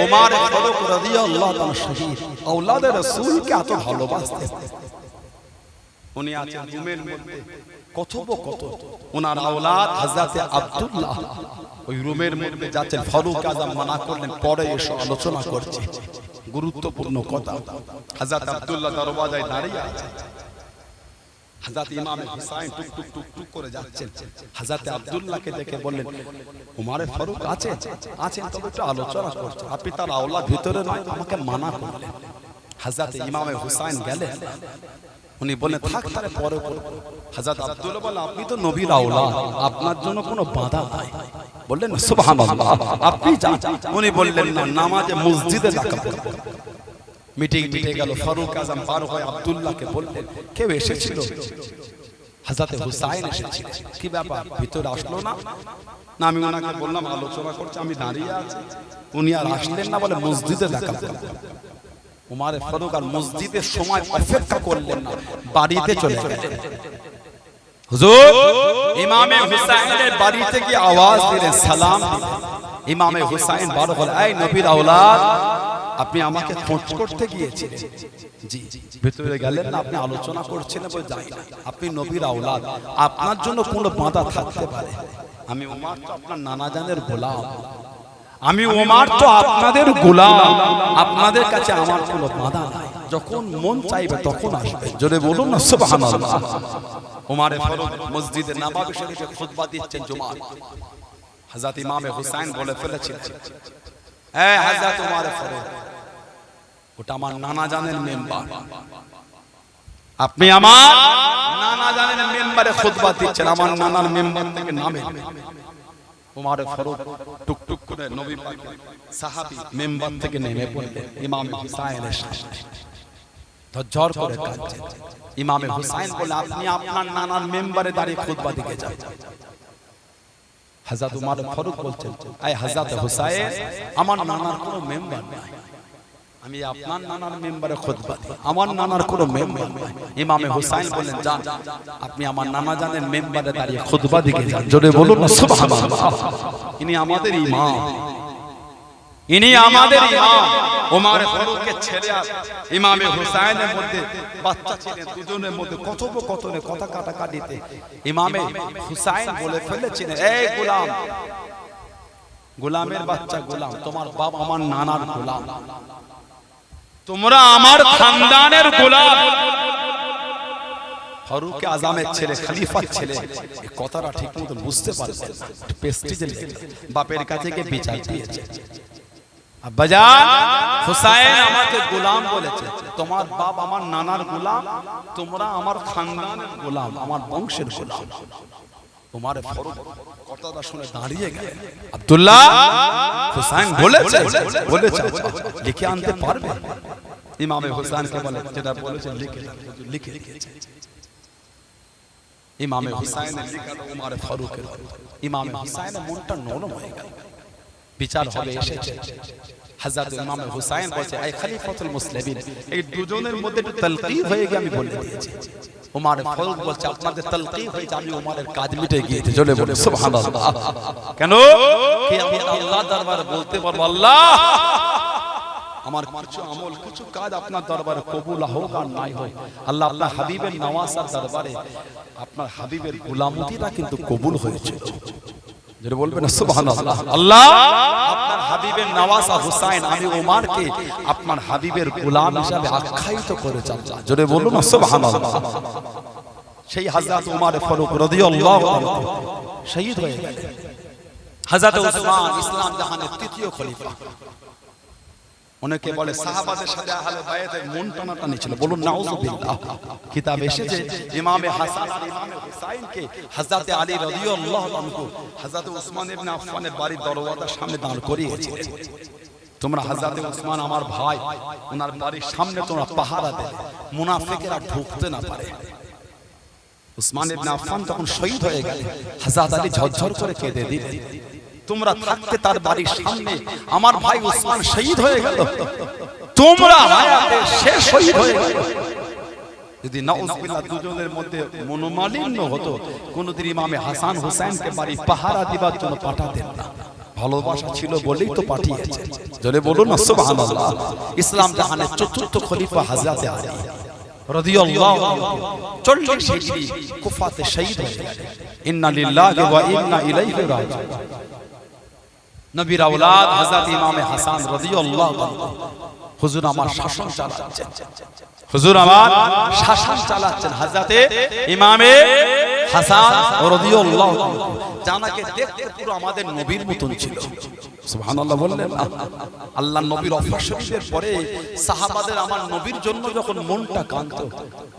উমর ফারুক রাদিয়াল্লাহু তাআলা শহীদ। আওলাদে রাসূলকে এত ভালোবাসতেন। উনি আছেন রুমের মধ্যে কথোপকথন, ওনার আওলাদ হযরত আব্দুল্লাহ ওই রুমের মধ্যে যাচ্ছেন। ফারুক আযম মানা করলেন, পরে এসে আলোচনা করছি। গুরুত্বপূর্ণ কথা। হযরত আব্দুল্লাহ দরওয়াজায় দাঁড়িয়ে আছে, হযরত ইমাম হুসাইন টুক টুক টুক টুক করে যাচ্ছেন। হযরত আব্দুল্লাহকে দেখে বললেন, উমারে ফারুক আছেন? আছেন, তবে একটু আলোচনা করছে। আপনি তার আওলাদ ভিতরে নয়, আমাকে মানা করলেন। হযরত ইমাম হুসাইন গেলেন, উনি বললেন থাক, তারে পরে করব। হযরত আব্দুল্লাহ বললেন, আপনি তো নবীর আওলাদ, আপনার জন্য কোনো বাধা নাই। বললেন সুবহানাল্লাহ, আপনি যান। উনি বললেন না, নামাজে মসজিদে দেখা করব। মিটিং মিটে গেল। ফারুক আজম পার হয়ে আব্দুল্লাহকে বললেন, কেউ এসেছিল? হযরত হুসাইন এসেছিল। কি ব্যাপার, ভিতরে আসলো না? না, আমি ওনাকে বললাম আলোচনা করতে, আমি দাঁড়িয়ে আছি। উনি আর আসলেন না, বলে মসজিদে দেখা করব। উমারে ফারুক আর মসজিদের সময় অপেক্ষা করলেন না, বাড়িতে চলে গেলেন। হুজুর ইমামে হুসাইনের বাড়িতে গিয়ে আওয়াজ দিলেন, সালাম দিলেন। ইমামে হুসাইন বার হলেন, এই নবীর আওলাদ, আপনি আমাকে খোঁজ করতে গিয়েছিলেন? জি। ভিতরে গেলেন না, আপনি আলোচনা করছেন? বলে যাই না, আপনি নবীর আওলাদ, আপনার জন্য কোনো বাধা থাকতে পারে? আমি উমার তো আপনার নানা জানের গোলাম, আমি ওমর তো আপনাদের গোলাম, আপনাদের কাছে আমার কোনো বাধা নাই, যখন মন চাইবে তখন আসবে। জোরে বলুন না সুবহানাল্লাহ। ওমর ফারুক মসজিদে নববী শরীফে খুতবা দিচ্ছেন জুমার। হযরত ইমাম হুসাইন বলে ফেলেছিলেন, এই হযরত ওমর ফারুক, ওটা আমার নানা জানের মেম্বার, আপনি আমার নানা জানের মেম্বারে খুতবা দিচ্ছেন, আমার নানার মেম্বার থেকে নামে। ওমর ফারুক টুক টুক করে নবী পাকের সাহাবী মেম্বার থেকে নেমে পড়লেন ইমাম হুসাইনের সামনে, ধজ্জর করে কাঁদছেন। ইমাম হুসাইন বলে, আপনি আপনার নানার মেম্বারে দাঁড়িয়ে খুতবা দিতে যান। হযরত ওমর ফারুক বলছেন, এই হযরত হুসাইন, আমার নানার কোনো মেম্বার নাই, আমি আপনার নানার মেম্বারে খুতবা দিই, আমার নানার কোনো মেম্বার নাই। ইমাম হুসাইন বলেন, যান, আপনি আমার নানা জানের মেম্বারে দাঁড়িয়ে খুতবা দিতে যান। জোরে বলুন না সুবহানাল্লাহ। ইনি আমাদের ইমাম, ইনি আমাদের ইমাম। ওমর ফারুকের ছেলে আর ইমাম হুসাইনের মধ্যে বাচ্চা ছিলেন, দুজনের মধ্যে কথোপকথনে কথা কাটাকাটিতে ইমাম হুসাইন বলে ফেলেছিলেন, এই গোলাম, গোলামের বাচ্চা গোলাম, তোমার বাপ আমার নানার গোলাম, তোমরা আমার খানদানের গোলাম। ফারুক আজমের ছেলে, খলিফার ছেলে, এই কথাটা ঠিক মতো বুঝতে পারছে না, প্রেস্টিজে বাপের কাছে গিয়ে বিচার দিয়েছে, আব্বাজান হুসাইন আমাকে গোলাম বলেছে, তোমার বাপ আমার নানার গোলাম, তোমরা আমার খানদানের গোলাম, আমার বংশের গোলাম। ওমর ফারুক কথাটা শুনে দাঁড়িয়ে গেলেন। আব্দুল্লাহ, হুসাইন বলেছে, লিখে আনতে পারবে? ইমাম হুসাইনকে বলে, যেটা বলেছেন লিখে দিয়েছে। ইমাম হুসাইনের লিখাটা ওমর ফারুকের। ইমাম হুসাইনের মনটা নরম হয়ে গেল, বিচার হবে এসেছে। হযরত ইমাম হুসাইন বলছে, এই খলিফাতুল মুসলিমিন, এই দুজনের মধ্যে একটু তালকিন হয়ে গিয়ে আমি বলে দিয়েছি। ওমর ফারুক বলছে, আপনাদের তালকিন হয়েছে, আমি ওমরের কাজ মিটে গিয়েছে। জোরে বলে সুবহানাল্লাহ। কেন কি আমি আল্লাহর দরবারে বলতে পারবো, আল্লাহ আমার কিছু আমল, কিছু কাজ আপনার দরবারে কবুল হোক আর নাই হোক, আল্লাহ আপনার হাবিবের নওয়াসার দরবারে আপনার হাবিবের গোলামতিটা কিন্তু কবুল হয়েছে। যেটা বলবেন সুবহানাল্লাহ। আল্লাহ আপনার হাবিবের নওয়াসা হুসাইন, আমি ওমরকে আপনার হাবিবের গোলাম হিসেবে আখ্যায়িত করেছেন। জোরে বলুন না সুবহানাল্লাহ। সেই হযরত ওমর ফারুক রাদিয়াল্লাহু আনহু শহীদ হয়ে গেলেন। হযরত উসমান ইসলাম জাহানের তৃতীয় খলিফা। অনেকে বলে সাহাবাদের সাথে আহলে বায়াতের মন টানাটানি ছিল, বলুন নাউযুবিল্লাহ। কিতাব এসেছে ইমামে হাসান আর ইমামে হুসাইনকে হযরত আলী রাদিয়াল্লাহু আনহু হযরত উসমান ইবনে আফফানের বাড়ির দরওয়াজার সামনে দাঁড় করিয়েছিলেন। তোমরা হযরত উসমান আমার ভাই, ওনার বাড়ির সামনে তোমরা পাহারা দেবে, মুনাফিকেরা ঢুকতে না পারে। উসমান ইবনে আফফান তখন শহীদ হয়ে গেলেন। হযরত আলী ঝরঝর করে কেঁদে দিলেন, তোমরা থাকতে তার বাড়ির সামনে আমার ভাই উসমান শহীদ হয়ে গেল, তোমরা হায়াতে সে শহীদ হয়ে গেল। যদি নাউযুবিল্লাহ দুজনের মধ্যে মনোমালিন্য হতো, কোনদিন ইমামে হাসান হুসাইনকে বাড়ি পাহারা দিবার জন্য পাঠাতেন না। ভালোবাসা ছিল বলেই তো পাঠিয়েছেন। জোরে বলুন না সুবহানাল্লাহ। ইসলাম জাহানের চতুর্থ খলিফা হযরত আলী রাদিয়াল্লাহু আনহু 40 হিজরি কুফাতে শহীদ হয়ে গেলেন। ইন্না লিল্লাহি ওয়া ইন্না ইলাইহি রাজিউন। নবীর আওলাদ হযরত ইমাম হাসান রাদিয়াল্লাহু আনহু হুজুর আমার শাসন চালাচ্ছেন, হুজুর আমার শাসন চালাচ্ছেন। হযরতে ইমামে হাসান রাদিয়াল্লাহু তাআলা জানাকে দেখতে পুরো আমাদের নবীর মতন ছিল। সুবহানাল্লাহ বললেন না? আল্লাহর নবীর ওফর শরীফের পরে সাহাবাদের আমার নবীর জন্য যখন মনটা কাঁদতো,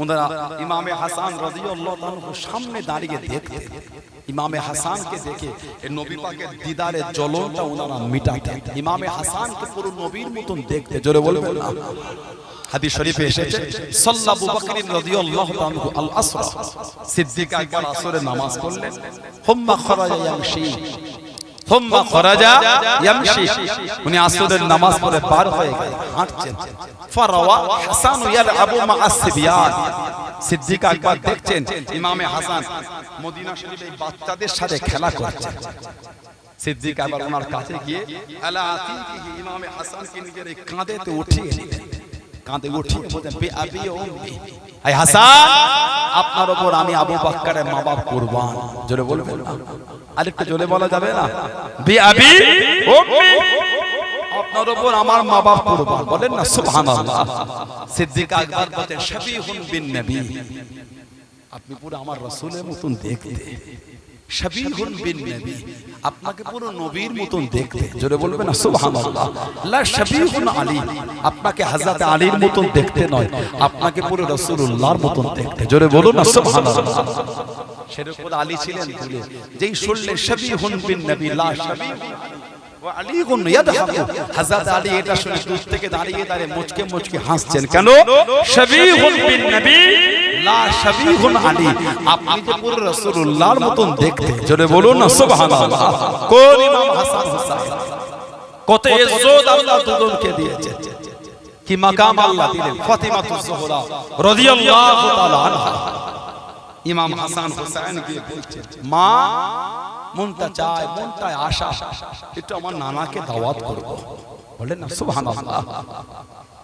ওনারা ইমামে হাসান রাদিয়াল্লাহু তাআলার সামনে দাঁড়িয়ে দেখতেন। ইমামে হাসানকে দেখে এই নবী পাকের দিদারের জ্বলনটা ওনারা মিটাতেন। ইমামে হাসানকে পুরো নবীর মতন দেখতে, জোরে বলবেন না? হাদিস শরীফে এসেছে সাল্লা আবু বকর রাদিয়াল্লাহু তাআলা আল আসর, সিদ্দিক আকবর আসরের নামাজ পড়লেন। হুম্মা খরাজা ইয়ামশি, হুম্মা খরাজা ইয়ামশি, উনি আসরের নামাজ পড়ে পার হয়ে গেলেন, হাঁটছেন। ফারাওয়া হাসান ইয়ালআবু মা'আস সিবিয়ান, সিদ্দিক আকবর দেখছেন ইমামে হাসান মদিনা শরীফে বাচ্চাদের সাথে খেলা করছেন। সিদ্দিক আকবর ওনার কাছে গিয়ে আলা আতিকিহি, ইমামে হাসানকে নিজের কাঁধেতে উঠিয়ে নিলেন। কাঁধে উঠিয়ে বলেন বে আবি ও উম্মি, আয় হাসান আপনার উপর আমি আবু বকরের মা বাপ কুরবান। জোরে বলবেন না? আরেকটু জোরে বলা যাবে না? বে আবি ও উম্মি, আপনার উপর আমার মা বাপ কুরবান। বলেন না সুবহানাল্লাহ। সিদ্দিক আকবর বলেন শাবিহুন বিন নবী, আপনি পুরো আমার রাসূলের মতন দেখতে। শাবিহুন বিন নবী, আপনাকে পুরো নবীর মতন দেখতে। জোরে বলবেন না সুবহানাল্লাহ। লা শাবিহুন আলী, আপনাকে হযরত আলীর মতন দেখতে নয়, আপনাকে পুরো রাসূলুল্লাহর মতন দেখতে। জোরে বলুন না সুবহানাল্লাহ। সেরকম আলী ছিলেন বলে যেই শুনলেন শাবিহুন বিন নবী লা শাবিহ ওয়া আলীগুন ইয়াদহাকু, হযরত আলী এটা শুনে দূর থেকে দাঁড়িয়ে দাঁড়িয়ে মুচকে মুচকে হাসছেন। কেন? শাবিহুন বিন নবী লা শাবিহুন আলী, আপনি তো পুরো রাসূলুল্লাহর মতন দেখতে। জোরে বলুন না সুবহানাল্লাহ। কোন ইমাম হাসান হুসাইন, কত ইজ্জত আল্লাহ দুজনকে দিয়েছেন, কি মাকাম আল্লাহ দিলেন। ফাতিমাতুজ জোহরা রাদিয়াল্লাহু তাআলা আনহা ইমাম হাসান হুসাইন কে বলছেন, মা মনটা চায়, মনটায় আশা, একটু আমার নানাকে দাওয়াত করব। বলেন না সুবহানাল্লাহ।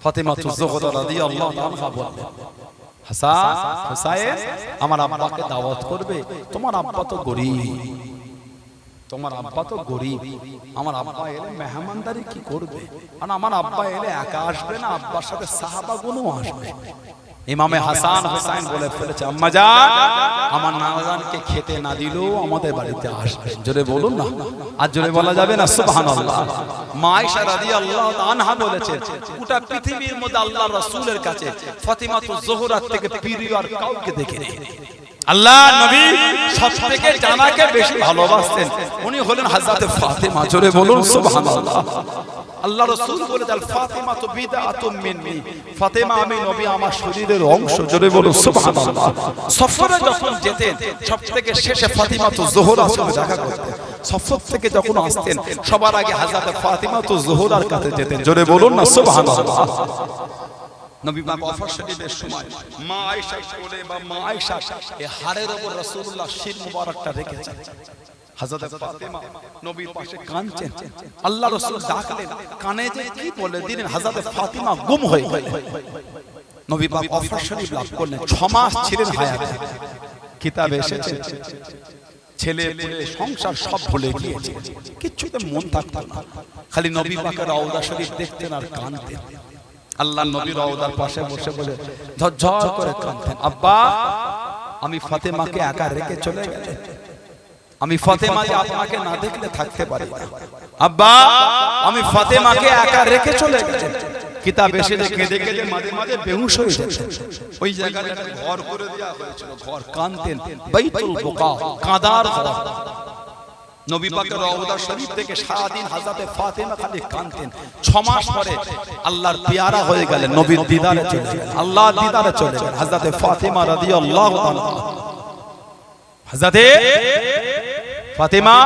ফাতিমাতুজ জোহরা রাদিয়াল্লাহু তাআলা আনহা বললেন, হাসান হুসাইন আমার আব্বাকে দাওয়াত করবে? তোমার আব্বা তো গরীব, তোমার আব্বা তো গরীব, আমার আব্বা এলে মেহমানদারি কি করবে? আর আমার আব্বা এলে একা আসবে না, আব্বার সাথে সাহাবাগুলো আসবে। ইমামে হাসান হুসাইন বলে ফেলেছে, আম্মা জান আমার নানাজানকে খেতে না দিলেও আমাদের বাড়িতে আসবে। জোরে বলুন না, আর জোরে বলা যাবে না সুবহানাল্লাহ। মা আয়েশা রাদিয়াল্লাহু আনহা বলেছেন, গোটা পৃথিবীর মধ্যে আল্লাহর রাসূলের কাছে ফাতিমাতুজ জোহরা থেকে প্রিয় আর কাউকে দেখেনি। আল্লাহ নবী সবথেকে জানাকে বেশি ভালোবাসতেন, উনি হলেন হযরত ফাতিমা। জোরে বলুন সুবহানাল্লাহ। আল্লাহ রাসূল বলেছেন ফাতিমা তো বিদআতুম মিন্নি, ফাতিমা আমি নবী আমার শরীরের অংশ। জোরে বলুন সুবহানাল্লাহ। সফরে যখন যেতেন সবথেকে শেষে ফাতিমা তো জোহরার সাথে দেখা করতেন। সফর থেকে যখন আসতেন সবার আগে হযরত ফাতিমা তো জোহরার কাছে যেতেন। জোরে বলুন না সুবহানাল্লাহ। নবী পাক ওফর শরীফের সময় মা আয়েশা কোলে বা মা আয়েশা এই হাড়ের উপর রাসূলুল্লাহ শির মুবারকটা রেখেছেন। হযরত ফাতিমা নবীর পাশে কাঁদছেন, আল্লাহ রাসূল ডাকলেন, কানে যে কি বলে দিলেন, হযরত ফাতিমা গুম হয়ে গেলেন। নবী পাক ওফর শরীফ লাভ করলেন, 6 মাস ছিলেন হায়াতে। কিতাবে এসেছে ছেলে পুলে সংসার সব ভুলে গিয়েছে, কিচ্ছুতে মন থাকতো না, খালি নবী পাকের রওজা শরীফ দেখতেন আর কাঁদতেন। আল্লাহ নবী রওজার পাশে বসে বলে ঝরঝর করে কাঁদতেন, আব্বা আমি ফাতেমাকে একা রেখে চলে গেলে, আমি ফাতেমাকে আপনাকে না দেখলে থাকতে পারি না, আব্বা আমি ফাতেমাকে একা রেখে চলে গেলে। কিতাব এসে কেঁদে কেঁদে মাঝে মাঝে বেহুশ হয়ে যেতেন। ওই জায়গায় একটা ঘর করে দেওয়া হয়েছিল, ঘর কাঁদতেন, বাইতুল বুকা, কাঁদার ঘর। নবী পাকের রওজা শরীফ থেকে সারা দিন হযরত ফাতেমা খালি কাঁদতেন। 6 মাস পরে আল্লাহর পেয়ারা হয়ে গেলেন, নবীর দিদারে চলে গেলেন, আল্লাহর দিদারে চলে গেলেন। হযরত ফাতেমা রাদিয়াল্লাহু তাআলা, হযরত ফাতেমা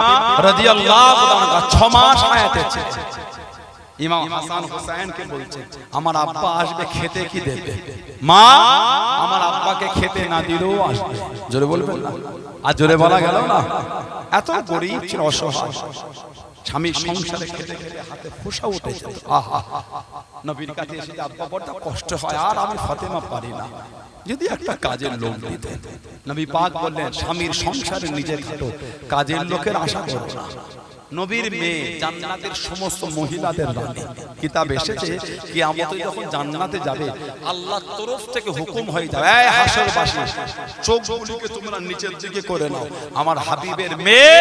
রাদিয়াল্লাহু তাআলা 6 মাস হায়াতে ছিলেন। ইমাম হাসান হুসাইনকে বলছেন, আমার আব্বা আসবে, খেতে কি দেবে? মা আমার আব্বাকে খেতে না দিলেও আসবে। জোরে বলবেন না, আর জোরে বলা গেল না। এত গরীব ছিল, অসহায়, স্বামী সংসারে খেতে খেতে হাতে ফোঁসা উঠে যেত। আহা, নবীর কাছে এসে আব্বা বড় কষ্ট হয়, আর আমি ফাতেমা পারি না, যদি একটা কাজের লোক দিতেন। নবী পাক বললেন, স্বামীর সংসারে নিজে খাটো, কাজের লোকের আশা করো না। নবীর মেয়ে জান্নাতের সমস্ত মহিলাদের রানী। কিতাব এসেছে কিয়ামতে যখন জান্নাতে যাবে আল্লাহর তরফ থেকে হুকুম হয়ে যাবে, এই হাসরবাসী চোখগুলোকে তোমরা নিচের দিকে করে নাও, আমার হাবিবের মেয়ে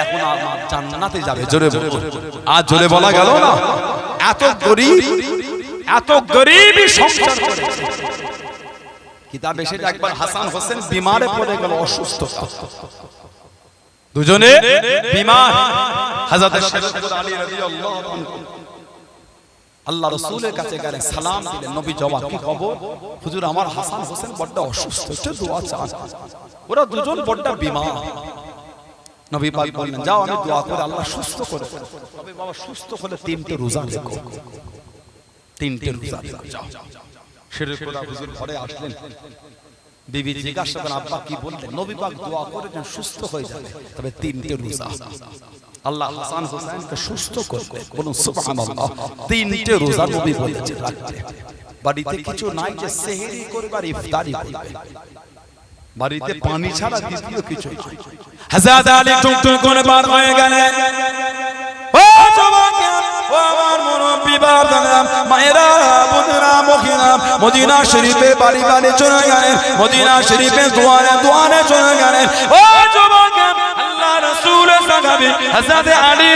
এখন আমার জান্নাতে যাবে। জোরে বলো, আজ জোরে বলা গেল না? এত গরীবই সংসার করে। কিতাব এসেছে একবার হাসান হোসেন বিমারে পড়ে গেল, অসুস্থ, দুজনে বিমার। হযরত আলী রাদিয়াল্লাহু আনহু আল্লাহ রাসূলের কাছে গেলেন, সালাম দিলেন। নবী জবাব, কি খবর? হুজুর আমার হাসান হোসেন বড় অসুস্থ, একটু দোয়া চান। ওরা দুজন বড় বিমার। নবী পাক বললেন, যাও আমি দোয়া করে আল্লাহ সুস্থ করে দেব। তবে বাবা সুস্থ হলে 3টে রোজা রেখো, 3টে রোজা রেখো, যাও। সেরে খোদা হুজুর ঘরে আসলেন, বিবি জিজ্ঞাসা করেন, আব্বা কি বললেন? নবী পাক দোয়া করেছেন সুস্থ হয়ে যাবে, তবে 3টে রোজা। আল্লাহ হাসান হোসেনকে সুস্থ করবে, বলুন সুবহানাল্লাহ। 3টে রোজা নবী বলেছেন রাখতে। বাড়িতে কিছু নাই যে সেহরি করবে আর ইফতারি করবে, বাড়িতে পানি ছাড়া দ্বিতীয় কিছু নাই। হযরত আলী টুকটুক করে বার হয়ে গেলেন। ও যুবক, ও আমার মুরব্বি বাবারা, মায়েরা, বোনেরা, মহিলা, মদিনা শরীফে বাড়ি বাড়ি চলে গেলেন, মদিনা শরীফে দুয়ারে দুয়ারে চলে গেলেন। ও যুবক, আল্লাহ রাসূল সাহাবী হযরত আলী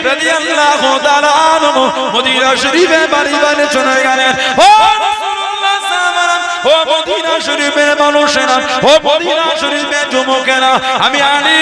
রাদিয়াল্লাহু তাআলা আনহু মদিনা শরীফে বাড়ি বাড়ি চলে গেলেন। ও রাসূলুল্লাহ সাহাবারা, ও মদিনা শরীফের মানুষেরা, ও মদিনা শরীফের যুবকেরা, আমি আলী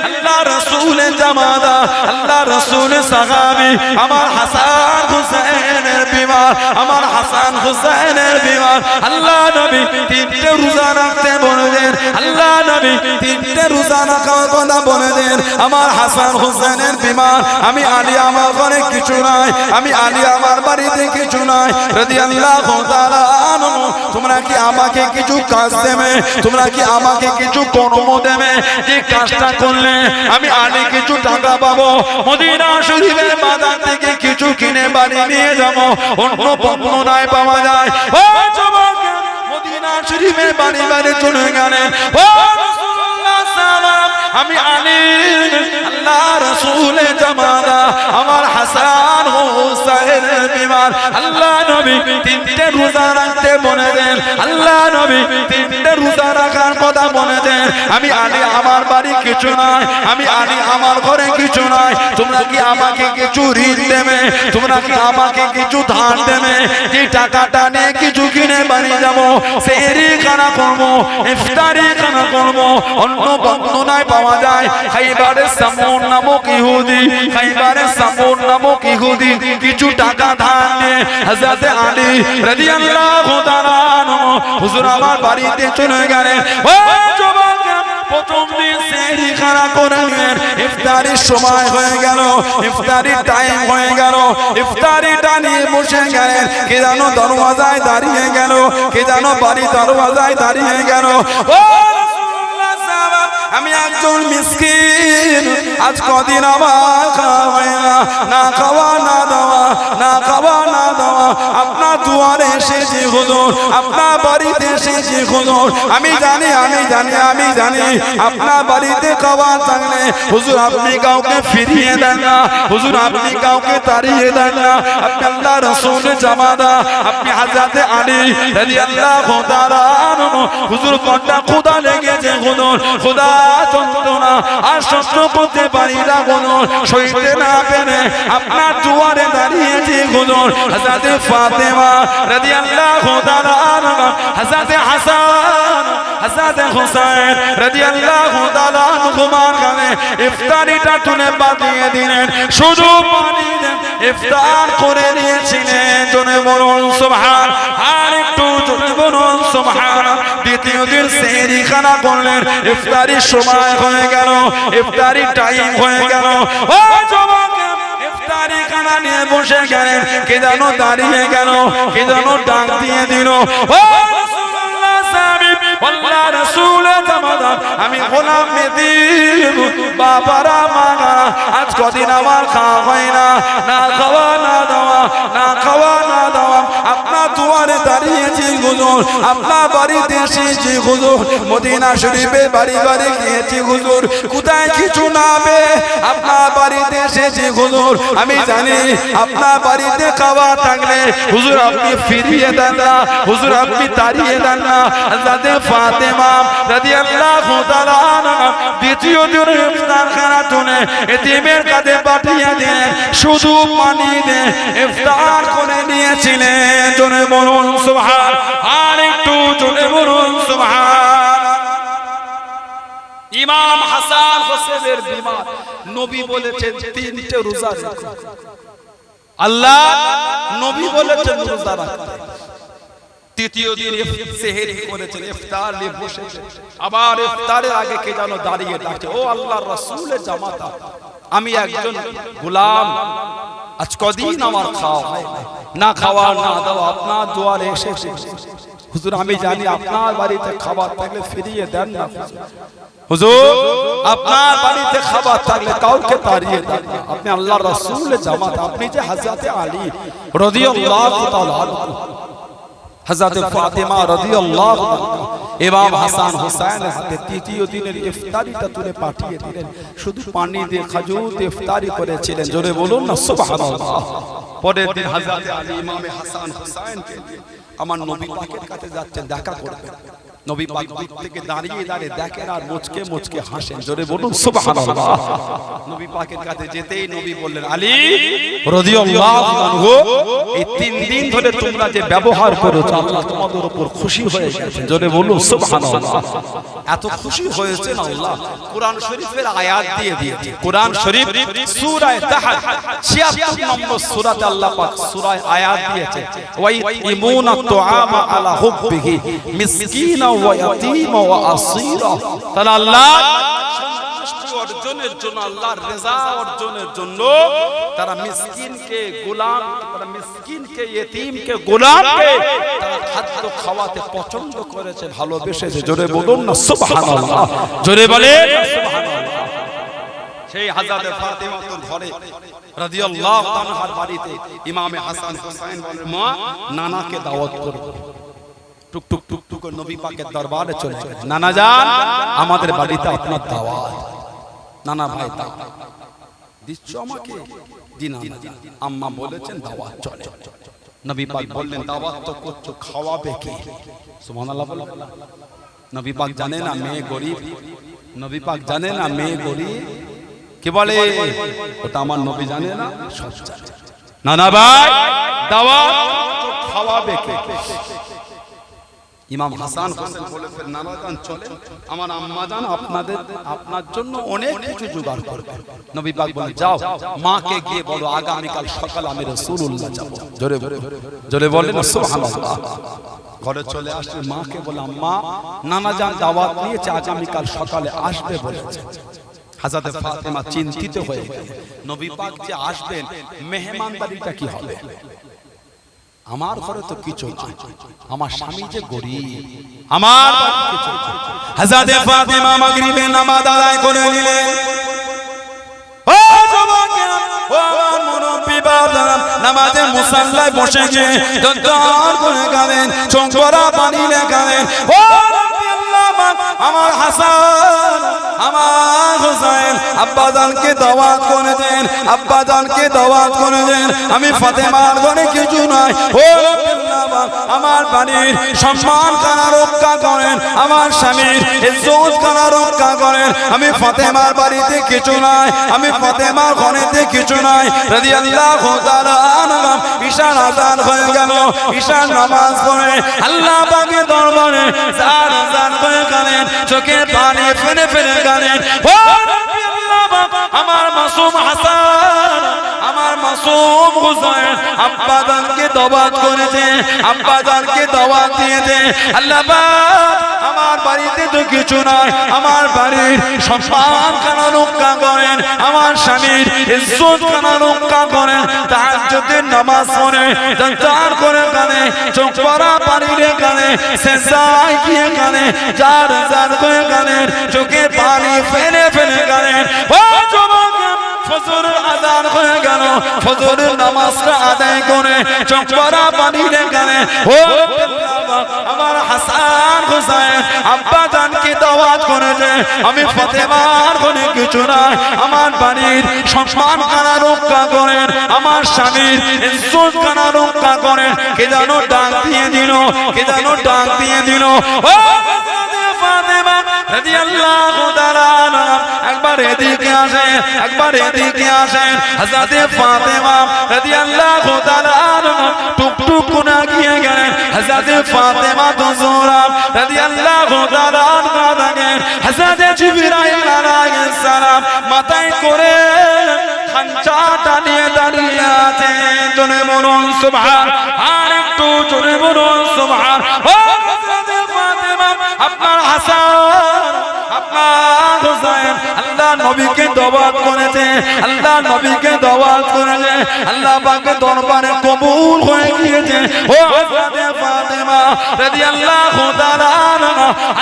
আল্লাহ রাসূলের জামাতা, আল্লাহ রাসূলের সাহাবী, আমার হাসান হুসাইনের বিমার, আমার হাসান হুসাইনের বিমার। আল্লাহ নবী 3টে রোজা রাখতে বলেছেন, আল্লাহ নবী 3টে রোজা রাখার কথা বলেছেন। আমার হাসান হুসাইনের বিমার, আমি আলী আমার ঘরে কিছু নাই, আমি আলী আমার বাড়িতে কিছু নাই রাদিয়াল্লাহু তাআলা আনহু। তোমরা কি আমাকে কিছু কাজ দেবে? তোমরা কি আমাকে কিছু কর্ম দেবে? যে কাজটা করলে আমি আলী কিছু টাকা পাবো, মদিনা শরীফের বাজার থেকে কিছু কিনে বাড়ি নিয়ে যাবো, অন্য বর্ণনায় পাওয়া যায়। ও যুবক, মদিনা শরীফের বাড়ি বাড়ি চলে গেলেন। ও রাসূলুল্লাহ সাল্লাল্লাহু, আমি আলী আল্লাহ রাসূলের জামাতা, আমার হাসান হুসাইনের বিমার। আল্লাহ নবী 3টে রোজা রাখতে বলে দেন, আল্লাহ নবী 3টে রোজা রাখার কথা বলে দেন। আমি আলী আমার বাড়ি কিছু নাই, আমি আলী আমার ঘরে কিছু নাই। তোমরা কি আমাকে কিছু ঋণ দেবে? তোমরা কি আমাকে কিছু ধার দেবে? যে টাকাটা নিয়ে কিছু কিনে বাড়ি যাবো, সেহরি খানা করবো, ইফতারি খানা করবো। অন্য বর্ণনায় পাওয়া যায় খাইবারের সামুন নামক ইহুদি, খাইবারের সামুন নামক ইহুদি কিছু টাকা ধার নিয়ে হযরত আলী রাদিয়াল্লাহু তাআলা আনহু হুজুর আমার বাড়িতে চলে গেলেন। ও যুবক, প্রথম দিন সেহরি খানা করে নিলেন, ইফতারির সময় হয়ে গেল, ইফতারির টাইম হয়ে গেল, ইফতারিটা নিয়ে বসে গেলেন। কে যেন দরওয়াজায় দাঁড়িয়ে গেল, কে যেন বাড়ি দরওয়াজায় দাঁড়িয়ে গেল। ও রাসূলুল্লাহ সাল্লাল্লাহু, আমি একজন মিসকিন, আজ কদিন আমার খাওয়া হয় না, খাওয়া না দেওয়া, না খাওয়া না দেওয়া। আপনার দুয়ারে এসেছি হুজুর, আপনার বাড়িতে এসেছি হুজুর। আমি জানি আপনার বাড়িতে খাওয়া থাকলে হুজুর আপনি কাউকে ফিরিয়ে দেন না, হুজুর আপনি কাউকে তাড়িয়ে দেন না। আপনি আল্লাহ রাসূলের জামাতা, আপনি হযরত আলী রাদিয়াল্লাহু তাআলা আনহু। হুজুর কন্যা খোদা লেগেছে হুজুর, খোদা যন্ত্রণা আর সহ্য করতে পারি না হুজুর, সইতে না পেরে আপনার দুয়ারে দাঁড়িয়েছি হুজুর। হযরত ফাতেমা রাদিয়াল্লাহু তাআলা আনহা, হযরত হাসান, হযরত হুসাইন রাদিয়াল্লাহু তাআলা আনহুমার গানে ইফতারিটা তুলে বাঁধিয়ে দিলেন, শুধু পানি দেন, ইফতার করে নিয়েছিলেন। জোরে বলুন সুবহান, আর একটু জোরে বলুন সুবহান। দ্বিতীয় দিন সেহরি খানা করলেন, ইফতারির সময় হয়ে গেল, ইফতারির টাইম হয়ে গেল। ও যুবক, ইফতারি খানা নিয়ে বসে গেলেন, কে যেন দাঁড়িয়ে গেল, কে যেন ডাক দিয়ে দিল। ও রাসূলুল্লাহ সাল্লাল্লাহু আল্লাহ রাসূলের জামাতা, আমি গোলাম মেদি বাবারা মাগা, আজ কদিন আমার খাওয়া হয় না, না খাওয়া না দেওয়া, না খাওয়া না দেওয়া। আপনার দোয়া দুয়ারে দাঁড়িয়েছি হুজুর, আপনার বাড়িতে এসেছি হুজুর, মদিনা শরীফে বাড়ি বাড়ি গিয়েছি হুজুর, কোথায় কিছু না পেয়ে আপনার বাড়িতে এসেছি হুজুর। আমি জানি আপনার বাড়িতে খাওয়া থাকলে হুজুর আপনি ফিরিয়ে দেন না, হুজুর আপনি তাড়িয়ে দেন না। হযরত ফাতেমা রাদিয়াল্লাহু তাআলা আনহা দ্বিতীয় দিনের ইফতার খানা তুলে এতিমের কাছে পাঠিয়ে দিলেন, শুধু পানি দিয়ে ইফতার করে নিয়েছিলেন। জোরে বলুন সুবহান, আর একটু জোরে বলুন সুবহান। ইমাম হাসান হোসেনের বিমার নবী বলেছেন তিনটে রোজা রাখো, আল্লাহ নবী বলেছেন রোজা রাখতে। তৃতীয় দিন সেহরি করেছেন, ইফতার নিয়ে বসেছে, আবার ইফতারের আগে কে যেন দাঁড়িয়ে ডাকে, ও আল্লাহর রাসূলের জামাতা, আমি একজন গোলাম, আজ কদিন আমার খাওয়া হয় না, খাওয়া না দাও আপনার দুয়ারে এসেছে হুজুর, আমি জানি আপনার বাড়িতে খাবার থাকলে ফিরিয়ে দেন না হুজুর, আপনার বাড়িতে খাবার থাকলে কাউকে তাড়িয়ে দেন না, আপনি আল্লাহর রাসূলের জামাতা, আপনি যে হযরত আলী রাদিয়াল্লাহু তাআলা আনহু, হযরত ফাতেমা রাদিয়াল্লাহু আনহা, ইমাম হাসান হোসেনের হাতে তৃতীয় দিনের ইফতারিটা তুলে পাঠিয়ে দিলেন, শুধু পানি দিয়ে খেজুর দিয়ে ইফতারি করেছিলেন। জোরে বলুন না সুবহানাল্লাহ। পরের দিন হযরত আলী ইমামে হাসান হোসেনকে আমার নবী পাকের কাছে যাচ্ছেন, দেখা করবেন। নবী পাক দূর থেকে দাঁড়িয়ে দাঁড়িয়ে দেখেন আর মুচকে মুচকে হাসেন। জোরে বলুন সুবহানাল্লাহ। নবী পাকের কাছে যেতেই নবী বললেন, আলী রাদিয়াল্লাহু আনহু, এই 3 দিন ধরে তোমরা যে ব্যবহার করেছো আল্লাহ তোমাদের উপর খুশি হয়ে গেছেন। জোরে বলুন সুবহানাল্লাহ। এত খুশি হয়েছেন আল্লাহ কোরআন শরীফের আয়াত দিয়ে দিয়েছে। কোরআন শরীফ সূরা তাহা 76 নম্বর সূরাতে আল্লাহ পাক সূরায় আয়াত দিয়েছে, ওয়া ইতিমুনা তুআমা আলা হুব্বিহি মিসকিনা ওয়া ইয়াতীমা ওয়া আসীরা। তাহলে আল্লাহ সন্তুষ্টি অর্জনের জন্য, আল্লাহর রেজা অর্জনের জন্য তারা মিসকিনকে গোলাম, তারা মিসকিনকে ইতিমকে গোলামকে তারা খাদ্য খাওয়াতে পছন্দ করেছে, ভালোবেসেছে। জোরে বলুন না সুবহানাল্লাহ। জোরে বলেন সুবহানাল্লাহ। সেই হযরত ফাতেমার ঘরে রাদিয়াল্লাহু তাআলার বাড়িতে ইমামে হাসান হোসেন বলেন, মা নানাকে দাওয়াত করব। টুক টুক টুক টুক নবী পাকের দরবারে চলে গেলেন, নানা যান আমাদের বাড়িতে আপনার দাওয়াত। নানা ভাই দাওয়াত দিচ্ছ আমাকে? জি না, আম্মা বলেছেন দাওয়াত চলে। নবী পাক বললেন, দাওয়াত তো করছো, খাওয়াবে কে? সুবহানাল্লাহ বলো। নবী পাক জানে না মেয়ে গরিব, নবী পাক জানে না মেয়ে গরিব, কি বলে ওটা আমার নবী জানে না, সব জানে। নানা ভাই দাওয়াত খাওয়াবে কে? ইমাম হাসান হোসেন বলেছেন, নানা জান চলে, আমার আম্মা জান আপনার জন্য অনেক কিছু জোগাড় করবে। নবী পাক বলেন, যাও মাকে গিয়ে বলো আগামীকাল সকালে আমি রাসূলুল্লাহ যাব। জোরে জোরে বলেন সুবহানাল্লাহ। ঘরে চলে আসলে মাকে বলে, আম্মা নানা জান দাওয়াত নিয়েছে, আগামীকাল সকালে আসবে বলেছে। হযরত ফাতেমা চিন্তিত হয়ে গেলেন, নবী পাক যে আসবেন মেহমানদারিটা কি হবে? আমার ঘরে তো কিছু নাই, আমার স্বামী যে গরিব, আমার কিছু। হযরত ফাতেমা মাগরিবে নামাজ আদায় করে নিলেন। ও যুবকেরা, ও আমার মুরব্বি বাবারা, নামাজে মুসাল্লায় বসে গিয়ে দরদর করে গাবেন, চোখ ভরা পানি লেখাবেন। ও আমার হাসান, আমার হোসেন, আব্বাজানকে দাওয়াত করে দেন, আব্বাজানকে দাওয়াত করে দেন। আমি ফাতেমার ঘরে কিছু নাই, ও আমার বাড়ির সম্মান কানা রক্ষা করেন, আমার স্বামীর ইজ্জত কানা রক্ষা করেন। আমি ফাতেমার বাড়িতে কিছু নাই, আমি ফাতেমার ঘরেতে কিছু নাই। রাদিয়াল্লাহু তাআলা আনহা ঈশার আযান হয়ে গেল, ঈশার নামাজ পড়ে আল্লাহ পাকের দরবারে জার জার করে কাঁদেন, চোখে পানি ফেলে ফেলে কাঁদেন। ও রব্বি আল্লাহ, আমার মাসুম হাসান, আমার মাসুম হোসেন আব্বাজানকে দাওয়াত করেছে, আব্বাজানকে দাওয়াত দিয়েছে। আল্লাহ পাক আমার বাড়িতে তো কিছু নাই, আমার বাড়ির সম্মান কানা রক্ষা করেন, আমার স্বামীর ইজ্জত কানা রক্ষা করেন। তাহাজ্জুদের নামাজ পড়ে জার করে কাঁদে, চোখ ভরা পানি রে কাঁদে, সেজদায় গিয়ে কাঁদে, জার জার করে কাঁদে, চোখে পানি ফেলে ফেলে কাঁদে। ও যুবক ফজরের আযান হয়ে গেল ফজরের নামাজটা আদায় করে চোখ ভরা পানি রেখে ও আমার হাসান হোসেন আব্বা জানকে দাওয়াত করেছে আমি ফাতেমার ঘরে কিছু না আমার বাড়ির সম্মান কানা রক্ষা করেন আমার স্বামীর ইজ্জত কানা রক্ষা করেন কে যেন ডাক দিয়ে দিল কে যেন ডাক দিয়ে দিল ও ফাতেমা রাদিয়াল্লাহু তাআলা একবার এদিকে আসেন একবার এদিকে আসেন হযরত ফাতেমা রাদিয়াল্লাহু তাআলা টুকটুক করে গিয়ে গেলেন হযরত ফাতেমা যোহরা রাদিয়াল্লাহু তাআলা আনহা হযরত জিবরাইল আলাইহিস সালাম মাথায় করে খানচাটা নিয়ে দাঁড়িয়ে আছেন জোরে বলুন সুবহান আর একটু জোরে বলুন সুবহান ও হযরত ফাতেমা আপনার হাসান আপনার হোসেন আল্লাহ নবীকে দাওয়াত করেছে আল্লাহ নবীকে দাওয়াত করেছে আল্লাহ পাকের দরবারে কবুল হয়ে গিয়েছে ও হযরত ফাতেমা রাদিয়াল্লাহু তাআলা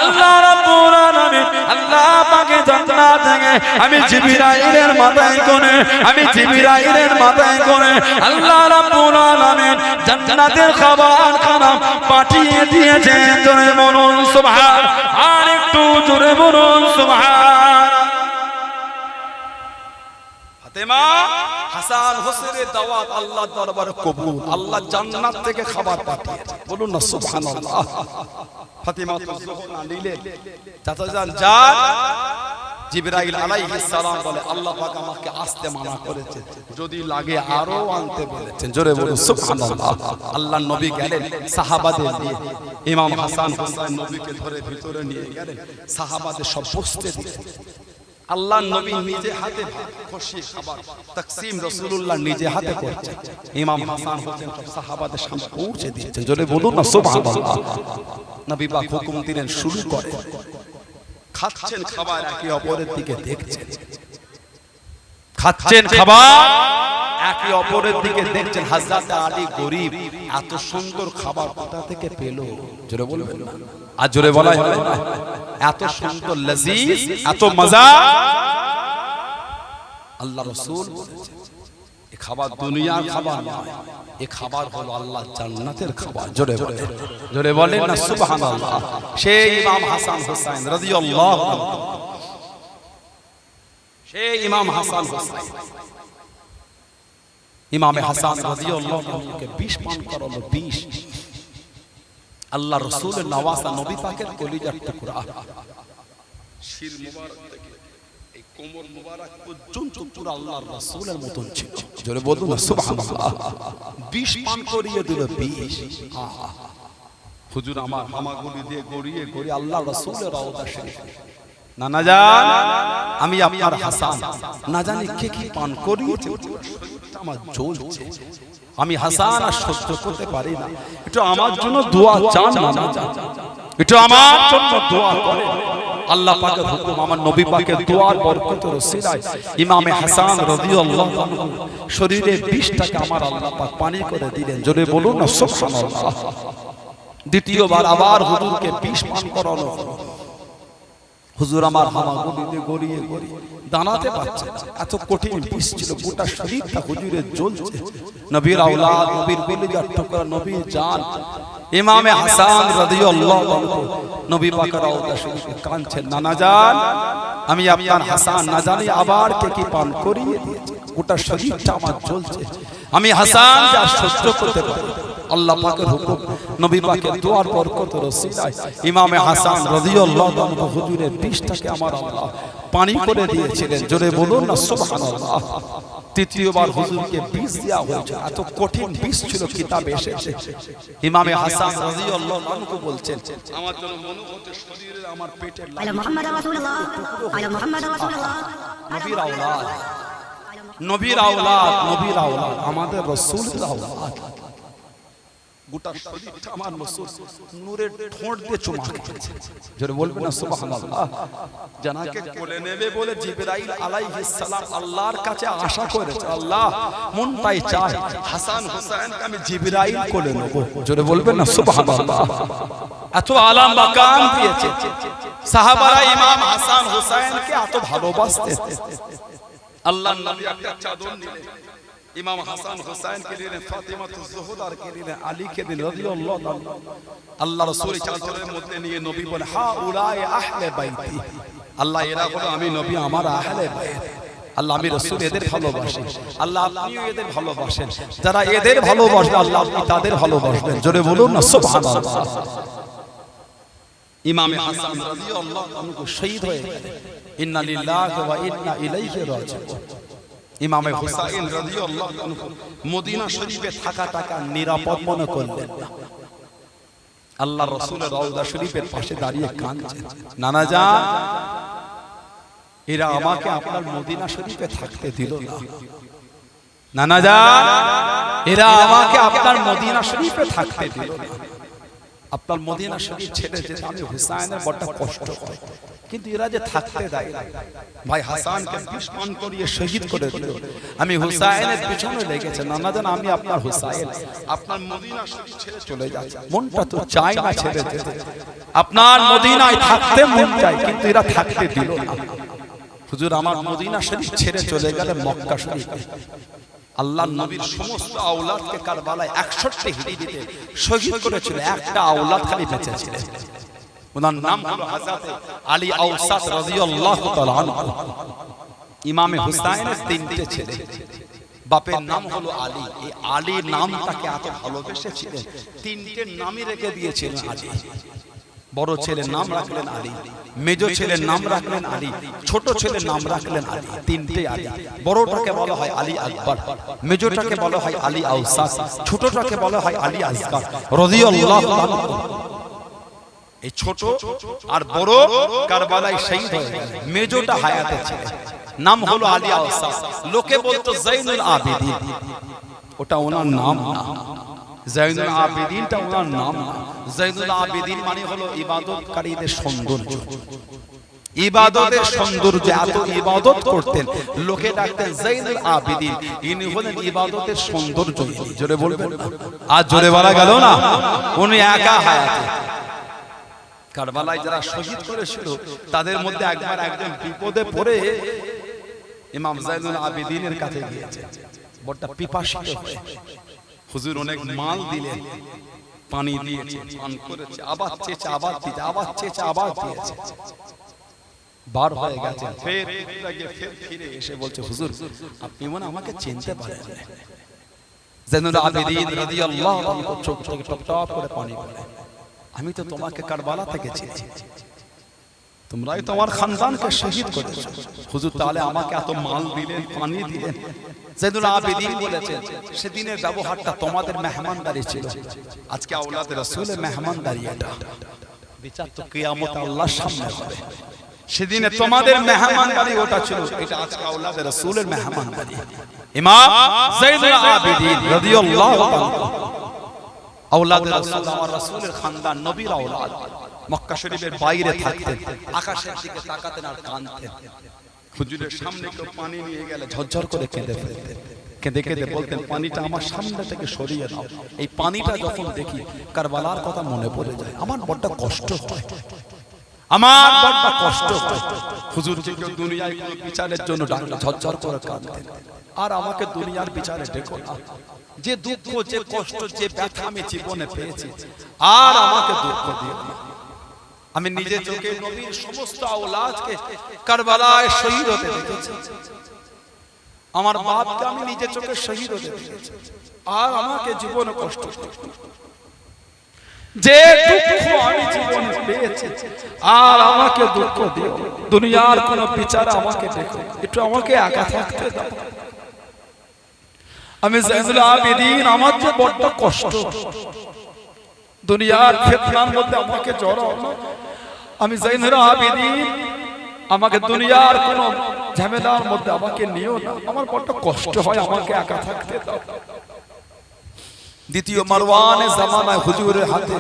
আল্লাহ রাব্বুল আলামিন আল্লাহ পাকের জান্নাত থেকে আমি জিবরাইলের মাথায় করে আমি জিবরাইলের মাথায় করে আল্লাহ রাব্বুল আলামিন জান্নাতের খাবার খানা পাঠিয়ে দিয়েছেন জোরে বলুন সুবহান আর একটু জোরে বলুন সুবহান ফাতেমা হাসান হোসেনের দাওয়াত আল্লাহর দরবারে কবুল আল্লাহ জান্নাত থেকে খাবার পাঠিয়েছে বলুন না সুবহানাল্লাহ ফাতেমা যুহরা নিলেন চাচাজান যান জিবরাইল আলাইহিস সালাম বলে আল্লাহ পাক আমাকে আসতে মানা করেছে যদি লাগে আরো আনতে বলেছেন জোরে বলুন সুবহানাল্লাহ আল্লাহর নবী গেলেন সাহাবাদের নিয়ে ইমাম হাসান হোসেন নবীকে ধরে ভিতরে নিয়ে গেলেন সাহাবাদের সব বসতে দিলেন আল্লাহর নবী নিজে হাতে খুশি খাবার তাকসীম রাসূলুল্লাহ নিজে হাতে করছেন ইমাম হাসান হোসেন সব সাহাবাদের সামনে পৌঁছে দিয়েছেন জোরে বলুন না সুবহানাল্লাহ নবী পাক হুকুম দিলেন শুরু করেন খাচ্ছেন খাবার একে অপরের দিকে দেখছেন খাচ্ছেন খাবার একে অপরের দিকে দেখছেন হযরত আলী গরীব এত সুন্দর খাবার কোথা থেকে পেল জোরে বলবেন না আর জোরে বলা হবে না এত সুন্দর লজিজ এত মজা আল্লাহ রাসূল বলেছেন এই খাবার দুনিয়ার খাবার নয় এই খাবার হলো আল্লাহর জান্নাতের খাবার জোরে বলেন না সুবহানাল্লাহ সেই ইমাম হাসান হোসেন রাদিয়াল্লাহু আনহু সেই ইমাম হাসান হোসেন ইমামে হাসান রাদিয়াল্লাহু আনহুকে 20 পান করালো 20 আল্লাহ রাসূলের নওয়াজা নবী পাকের কলিজার টুকরা শির মুবারক থেকে এই কোমর মুবারক পর্যন্ত পুরো আল্লাহর রাসূলের মতন ছিল জোরে বলুন না সুবহানাল্লাহ 20 পান করিয়ে দিল 20 হুজুর আমার হামাগুলি দিয়ে গড়িয়ে গড়িয়ে আল্লাহর রাসূলের রওজা শরীফ নানা জান আমি আপনার হাসান না জানি কে কি পান করিয়েছে আমার জ্বলছে আমি হাসান আর সহ্য করতে পারি না একটু আমার জন্য দোয়া চান নানা জান একটু আমার জন্য দোয়া করেন আল্লাহ পাকের হুকুম আমার নবী পাকের দোয়ার বরকতের ওসিলায় ইমামে হাসান রাদিয়াল্লাহু আনহু শরীরে 20 টাকা আমার আল্লাহ পাক পানি করে দিলেন জোরে বলুন না সুবহানাল্লাহ দ্বিতীয়বার আবার হুজুরকে 20 পান করানো হুজুর আমার হামাগুলিতে গড়িয়ে গড়িয়ে দাঁড়াতে পারছে এত কঠিন বিষ ছিল গোটা শরীরটা হুজুরের জ্বলছে নবীর আওলাদ নবীর কলিজার টুকরা নবীর জান ইমামে হাসান রাদিয়াল্লাহু আনহু নবী পাকের রওজা শরীফে কাঁদছেন নানা জান আমি আপনার হাসান না জানি আবার কে কি পান করিয়ে দিয়েছে গোটা শরীরটা আমার জ্বলছে আমি হাসান যা সহ্য করতে পারি আল্লাহ পাকের হুকুম নবী পাকের দোয়ার বরকতের ওসিলায় ইমামে হাসান রাদিয়াল্লাহু আনহু হুজুরের 20 টাকে আমার আল্লাহ পানি করে দিয়েছিলেন জোরে বলুন না সুবহানাল্লাহ তৃতীয়বার হুজুরকে বিষ দেওয়া হয়েছে এত কঠিন বিষ ছিল কিতাবে এসেছে ইমামে হাসান রাদিয়াল্লাহু আনহু বলছেন আমার জন্য মনে হচ্ছে শরীরের আমার পেটের লাগা মুহাম্মদ রাসূলুল্লাহ আলা মুহাম্মদ রাসূলুল্লাহ নবীর আওলাদ নবীর আওলাদ নবীর আওলাদ আমাদের রাসূলের আওলাদ গোটা শরীরটা আমার রাসূল নূরের ঠোঁট দিয়ে চুমা খেয়েছে জোরে বলবেন না সুবহানাল্লাহ জানাকে কোলে নেবে বলে জিবরাইল আলাইহিস সালাম আল্লাহর কাছে আশা করেছে আল্লাহ মনটাই চায় হাসান হোসেনকে আমি জিবরাইল কোলে নেব জোরে বলবেন না সুবহানাল্লাহ এত আলাম মাকাম দিয়েছে সাহাবারা ইমাম হাসান হোসেনকে এত ভালোবাসতেন আল্লাহর নবী একটা চাদর নিলেন, ইমাম হাসান হুসাইন কে দিলেন, ফাতিমা তুজ-জোহরা কে দিলেন, আলী কে দিলেন রাদিয়াল্লাহু তাআলা। আল্লাহ রাসূল চাদরের মধ্যে নিয়ে নবী বলেন, হা উলাই আহলে বাইতি, আল্লাহ এরা হলো আমি নবী, আমার আহলে বাইত। আল্লাহ আমি রাসূল এদের ভালোবাসি, আল্লাহ আপনিও এদের ভালোবাসেন। যারা এদের ভালোবাসবে আল্লাহ আপনি তাদের ভালোবাসবেন। জোরে বলুন না সুবহানাল্লাহ। ইমাম হাসান রাদিয়াল্লাহু আনহু শহীদ হয়ে গেলেন। ইন্না লিল্লাহি ওয়া ইন্না ইলাইহি রাজিউন। ইমাম হুসাইন রাদিয়াল্লাহু আনহু মদিনা শরীফে থাকা টাকা নিরাপদ মনে করলেন না। আল্লাহর রাসূলের রওজা শরীফের পাশে দাঁড়িয়ে কাঁদছেন, নানা জান এরা আমাকে আপনার মদিনা শরীফে থাকতে দিল না। নানা জান এরা আমাকে আপনার মদিনা শরীফে থাকতে দিল না। আপনার মদিনা শরীফ ছেড়ে যেতে আমি হুসাইনের বড় কষ্ট হয়, কিন্তু এরা যে থাকতে দেয় না। ভাই হাসানকে দুশমন করিয়ে শহীদ করে দিল, আমি হুসাইনের পিছনে লেগেছে। নানা জান আমি আপনার হুসাইন, আপনার মদিনা শরীফ ছেড়ে চলে যাচ্ছে, মনটা তো চায় না ছেড়ে যেতে, আপনার মদিনায় থাকতে মন চায়, কিন্তু এরা থাকতে দিল না। হুজুর আমার মদিনা শরীফ ছেড়ে চলে গেলেন মক্কা শরীফে। আল্লাহর নবীর সমস্ত আওলাদকে কারবালায় 61 হিজরিতে শহীদ করেছিল, একটা আওলাদ খালি বেঁচে ছিল, ওনার নাম হলো হযরত আলী আওসাত রাদিয়াল্লাহু তাআলা আনহু। ইমামে হুসাইনের তিনটে ছেলে, বাপের নাম হলো আলী। এই আলী নামটাকে এত ভালোবেসেছিলেন, তিনটে নামই রেখে দিয়েছিলেন আলী। বড় ছেলের নাম রাখলেন আলী, মেজো ছেলের নাম রাখলেন আলী, ছোট ছেলের নাম রাখলেন আলী। তিনটে আলী, বড়টাকে বলা হয় আলী আকবর, মেজোটাকে বলা হয় আলী আওসাত, ছোটটাকে বলা হয় আলী আসগর রাদিয়াল্লাহু তাআলা। এই ছোট আর বড় কারবালায় শহীদ হয়ে গেলেন, মেজোটা হায়াতে ছিলেন, নাম হলো আলী আওসাত। লোকে বলতো জৈনুল আবিদিন, ওটা ওনার নাম না। জৈনুল আবিদিনটা ওনার নাম না। জৈনুল আবিদিন মানে হলো ইবাদতকারীদের সৌন্দর্য, ইবাদতের সৌন্দর্য। এত ইবাদত করতেন, লোকে ডাকতেন জৈনুল আবিদিন। ইনি হলেন ইবাদতের সৌন্দর্য। জোরে বলবেন, আজ জোরে বলা গেল না। উনি একা হায়াতে। কারবালায় যারা শহীদ করেছিল তাদের মধ্যে একবার একজন বিপদে পড়ে ইমাম জৈনুল আবিদিনের কাছে গিয়েছে, বড় পিপাসিত হয়ে। হুজুর অনেক মাল দিলেন, পানি দিয়েছে, পান করেছে, আবার চেয়েছে, আবার দিয়েছে, আবার চেয়েছে, আবার দিয়েছে। বার হয়ে গেছে, ফের ফিরে এসে বলছে, হুজুর আপনি মনে আমাকে চিনতে পারেন না। জৈনুল আবিদিন রাদিয়াল্লাহু আনহু চোখ থেকে টপ টপ করে পানি পড়ে, আমি তো তোমাকে কারবালা থেকে চিনি, তোমরাই তো আমার খানদানকে শহীদ করেছো। হুজুর তাহলে আমাকে এত মাল দিলেন, পানি দিলেন। জৈনুল আবিদিন বলেছেন, সেদিনের ব্যবহারটা তোমাদের মেহমানদারি ছিল, আজকে আওলাদে রাসূলের মেহমানদারি। এটা বিচার তো কিয়ামতে আল্লাহর সামনে হবে। সেদিনে তোমাদের মেহমানদারি ওটা ছিল, এটা আজকে আওলাদে রাসূলের মেহমানদারি। ইমাম জৈনুল আবিদিন রাদিয়াল্লাহু তাআলা আওলাদে রাসূল, আমার রাসূলের খানদান, নবীর আওলাদ। মক্কা শরীফের বাইরে থাকতেন, আকাশের দিকে তাকাতেন আর কাঁদতেন। হুজুরের সামনে কেউ পানি নিয়ে গেলে ঝরঝর করে কেঁদে ফেলতেন, কেঁদে কেঁদে বলতেন, পানিটা আমার সামনে থেকে সরিয়ে দাও। এই পানিটা যখন দেখি কারবালার কথা মনে পড়ে যায়, আমার বড় কষ্ট হয়, আমার বড় কষ্ট হয়। হুজুর যে কেউ দুনিয়ায় কোনো বিচারের জন্য ডাকলে ঝরঝর করে কাঁদতেন, আর আমাকে দুনিয়ার বিচারে ডেকো না। যে দুঃখ, যে কষ্ট, যে ব্যথা আমি জীবনে পেয়েছি, আর আমাকে দুঃখ দিও না। আমি নিজে চোখে নবীর সমস্ত আওলাদকে কারবালায় শহীদ হতে দেখেছি, আমার বাপকে আমি নিজে চোখে শহীদ হতে দেখেছি, আর আমাকে জীবনে কষ্ট। যে দুঃখ আমি জীবনে পেয়েছি, আর আমাকে দুঃখ দিও। দুনিয়ার কোন বিচারে আমাকে দেখো, একটু আমাকে একা থাকতে দাও। আমি জৈনুল আবিদিন, আমার যে বড় কষ্ট, দুনিয়ার ফিতনার মধ্যে আমাকে জড়াও না। আমি জৈনুল আবিদিন, আমাকে দুনিয়ার কোন ঝামেলার মধ্যে আমাকে নিও না, আমার বড় কষ্ট হয়, আমাকে একা থাকতে দাও। দ্বিতীয় মারওয়ানের জামানায় হুজুরের হাতে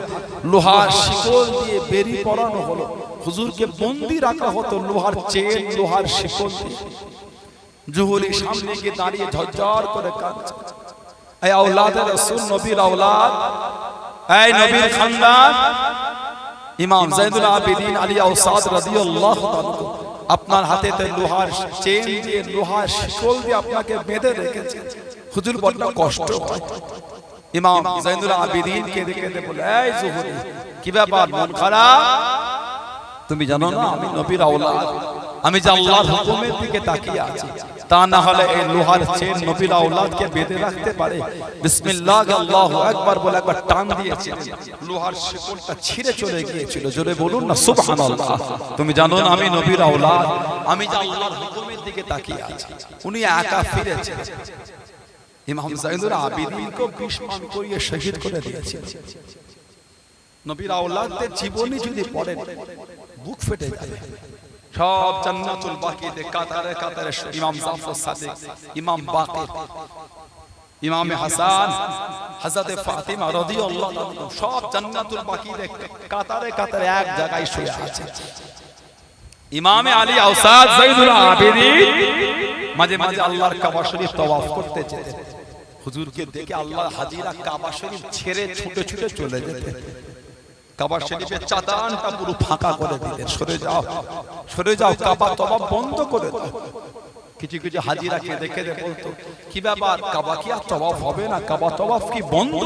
লোহার শিকল দিয়ে বেরি পরানো হলো, হুজুরকে বন্দী রাখা হতো লোহার চেন, লোহার শিকল দিয়ে। জুহুরি সামনে গিয়ে দাঁড়িয়ে ঝরঝর করে কাঁদছে। এই আওলাদে রাসূল, নবীর আওলাদ, এই নবীর খানদান, ইমাম জৈনুল আবিদিন আলী আওসাদ রাদিয়াল্লাহু তাআলা আপনার হাতেতে লোহার চেন দিয়ে লোহার শিকল দিয়ে আপনাকে বেঁধে রেখেছে, হুজুর বড্ড কষ্ট হয়। ইমাম জাইনুল আবেদিন কে দেখে বলে, এই জুহরি কি ব্যাপার, মন খারাপ? তুমি জানো না আমি নবীর আওলাদ, আমি যে আল্লাহর হুকুমের দিকে তাকিয়ে আছি, তা না হলে এই লোহার চেন নবীর আওলাদকে বেঁধে রাখতে পারে? বিসমিল্লাহ আল্লাহু আকবার বলে একবার টান দিয়েছে, লোহার শিকলটা ছিঁড়ে চলে গিয়েছিল। জোরে বলুন না সুবহানাল্লাহ। তুমি জানো না আমি নবীর আওলাদ, আমি যে আল্লাহর হুকুমের দিকে তাকিয়ে আছি। উনি একা ফিরেছেন। ইমাম জাইনুল আবেদিনকে বিষ পান করিয়ে শহীদ করে দিয়েছে। নবীর আওলাদদের জীবনী যদি পড়েন বুক ফেটে যাবে। সব জান্নাতুল বাকিতে কাতারে কাতারে ইমাম জাফর সাদিক, ইমাম বাকির, ইমাম হাসান, হযরত ফাতিমা রাদিয়াল্লাহু আনহা সব জান্নাতুল বাকিতে কাতারে কাতারে এক জায়গায় শুয়ে আছে। ইমাম আলী আওসাদ জাইনুল আবেদিন মাঝে মাঝে আল্লাহর কাবা শরীফ তওয়াফ করতে যেতেন। হুজুরকে দেখে আল্লাহর হাজিরা কাবা শরীফ ছেড়ে ছুটে ছুটে চলে যেতেন। কাবা শরীফের চাতানটা পুরো ফাঁকা করে দিতেন, সরে যাও সরে যাও, কাবা তওয়াফ বন্ধ করে দাও। কিছু কিছু হাজিরাকে দেখে বলতো, কি ব্যাপার, কাবা কি আর তওয়াফ হবে না? কাবা তওয়াফ কি বন্ধ?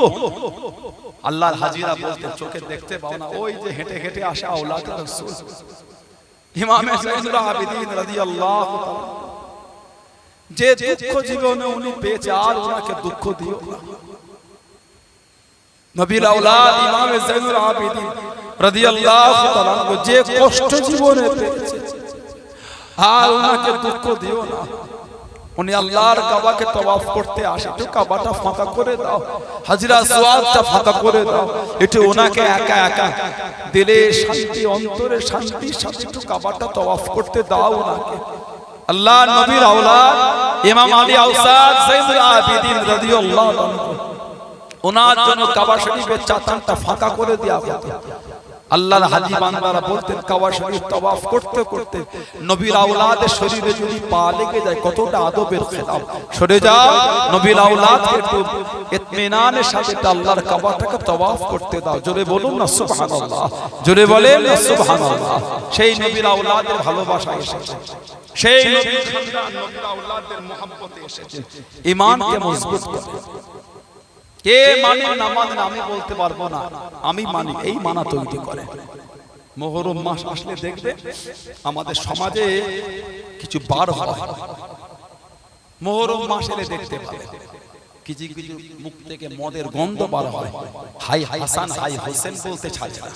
আল্লাহর হাজিরা বলতেন, চোখে দেখতে পাও না, ওই যে হেঁটে হেঁটে আসে আওলাদে রাসূল ইমাম জাইনুল আবেদিন রাদিয়াল্লাহু তাআলা, যে দুঃখ জীবনে উনি পেয়েছে আর ওনাকে দুঃখ দিও না। নবীর আওলাদ ইমাম জাইনুল আবেদিন রাদিয়াল্লাহু তাআলা যে কষ্ট জীবনে পেয়েছে আর ওনাকে দুঃখ দিও না। উনি আল্লাহর কাবাকে তওয়াফ করতে আসে, তো কাবাটা ফাঁকা করে দাও, হাজরা সুয়াদটা ফাঁকা করে দাও, একটু ওনাকে একা একা দিলে শান্তি, অন্তরে শান্তির সাথে একটু কাবাটা তওয়াফ করতে দাও ওনাকে। আল্লাহ নবীর আওলাদ ইমাম আলী আওসাদ জাইনুল আবেদিন রাদিয়াল্লাহু আনহু ওনার জন্য কাবা শরীফের চাতানটা ফাঁকা করে দেয়া হতো। আল্লাহর হাজী বান্দারা বলতেন, কাবা শরীফ তওয়াফ করতে করতে নবীর আওলাদের শরীরে যদি পা লেগে যায় কতটা আদবের খেতাব, সরে যাও, নবীর আওলাদকে একটু ইতমিনানের সাথে আল্লাহর কাবাটাকে তওয়াফ করতে দাও। জোরে বলুন না সুবহানাল্লাহ, জোরে বলেন না সুবহানাল্লাহ। সেই নবীর আওলাদের ভালোবাসা এসেছে, সেই নবীর খানদান নবীর আওলাদের মুহাব্বতে এসেছে। ঈমানকে মজবুত করে কে মানে না মানে আমি বলতে পারবো না, আমি মানি, এই মানা তৈরি করে। মুহররম মাস আসলে দেখবে আমাদের সমাজে কিছু বার হয়, মুহররম মাস এলে দেখতে পাবে কিছু কিছু মুখ থেকে মদের গন্ধ বার হয়, হাই হাসান হাই হোসেন বলতে ছাড়ে না।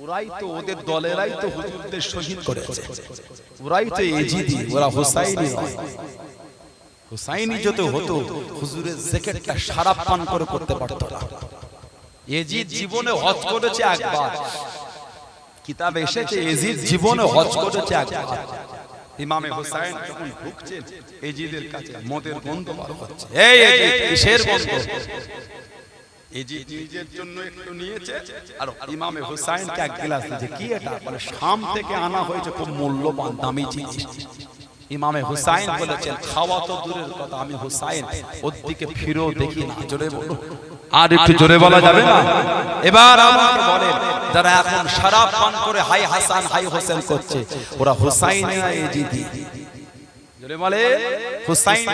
ওরাই তো, ওদের দলেরাই তো হুজুরদের শহীদ করেছে, ওরাই তো এজিদি, ওরা হুসাইনি নয়। হুসাইনি যত হতো হুজুরের জিকিরটা শরাব পান করে করতে পারতো না। এজিদ জীবনে হজ করেছে একবার, কিতাবে এসেছে এজিদ জীবনে হজ করেছে একবার। ইমামে হুসাইন যখন ঢুকছে এজিদের কাছে, মদের গন্ধ বার হচ্ছে। এই এজিদ কিসের গন্ধ? এজিদ নিজের জন্য একটু নিয়েছে আর ইমামে হুসাইনকে এক গ্লাস দিয়েছে। কি এটা? বলে শাম থেকে আনা হয়েছে, খুব মূল্যবান দামি জিনিস। ইমামে হুসাইন বলেছেন, খাওয়া তো দূরের কথা, আমি হুসাইন ওর দিকে ফিরেও দেখি না। জোরে বলো, আর একটু জোরে বলা যাবে না? এবার আমাকে বলেন, যারা এখন শরাব পান করে হাই হাসান হাই হোসেন করছে, ওরা হুসাইনি না এজিদি? জোরে বলে, হুসাইন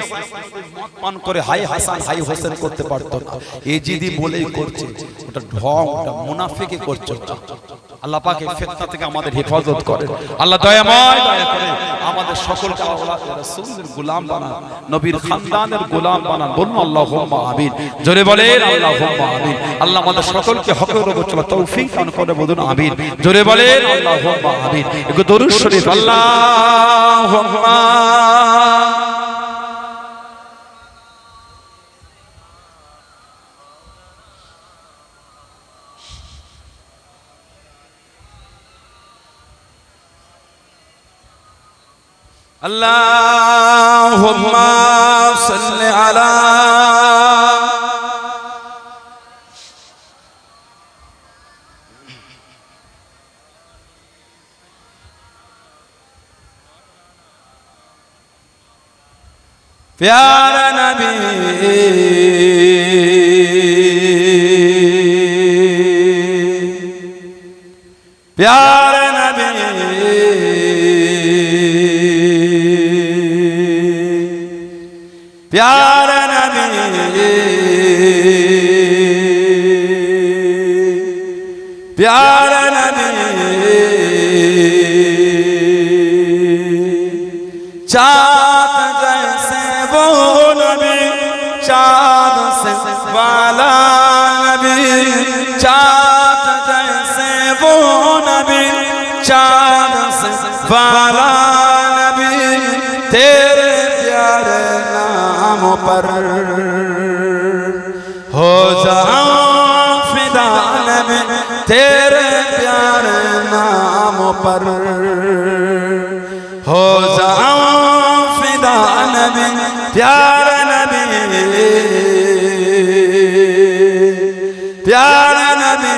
মদ পান করে হাই হাসান হাই হোসেন করতে পারতো না, এজিদি বলেই করছে। ওটা ঢং, ওটা মুনাফিকি করছে। আল্লাহ পাক এই ফিতনা থেকে আমাদের হেফাজত করেন। আল্লাহ দয়াময় দয়া করে আমাদের সকলকে আওলাদে রাসূলের গোলাম বানান, নবীর খানদানের গোলাম বানান। বলুন আল্লাহুম্মা আমিন। জোরে বলেন আল্লাহুম্মা আমিন। আল্লাহ আমাদের সকলকে হকের উপর চলার তৌফিক দান করে। বলুন আমিন। জোরে বলেন আল্লাহুম্মা আমিন। একটু দরুদ শরীফ আল্লাহুম্মা Allahumma salli ala प्यारा नबी प्यारा नबी प्यारा नबी प्यारा नबी चाँद जैसे वो नबी चाँद से वाला नबी चाँद जैसे वो नबी चाँद से वाला नबी तेरे प्यारे नाम पर हो जाऊं फिदा नबी तेरे प्यारे नाम पर हो जाऊं फिदा नबी प्यारा नबी प्यारा नबी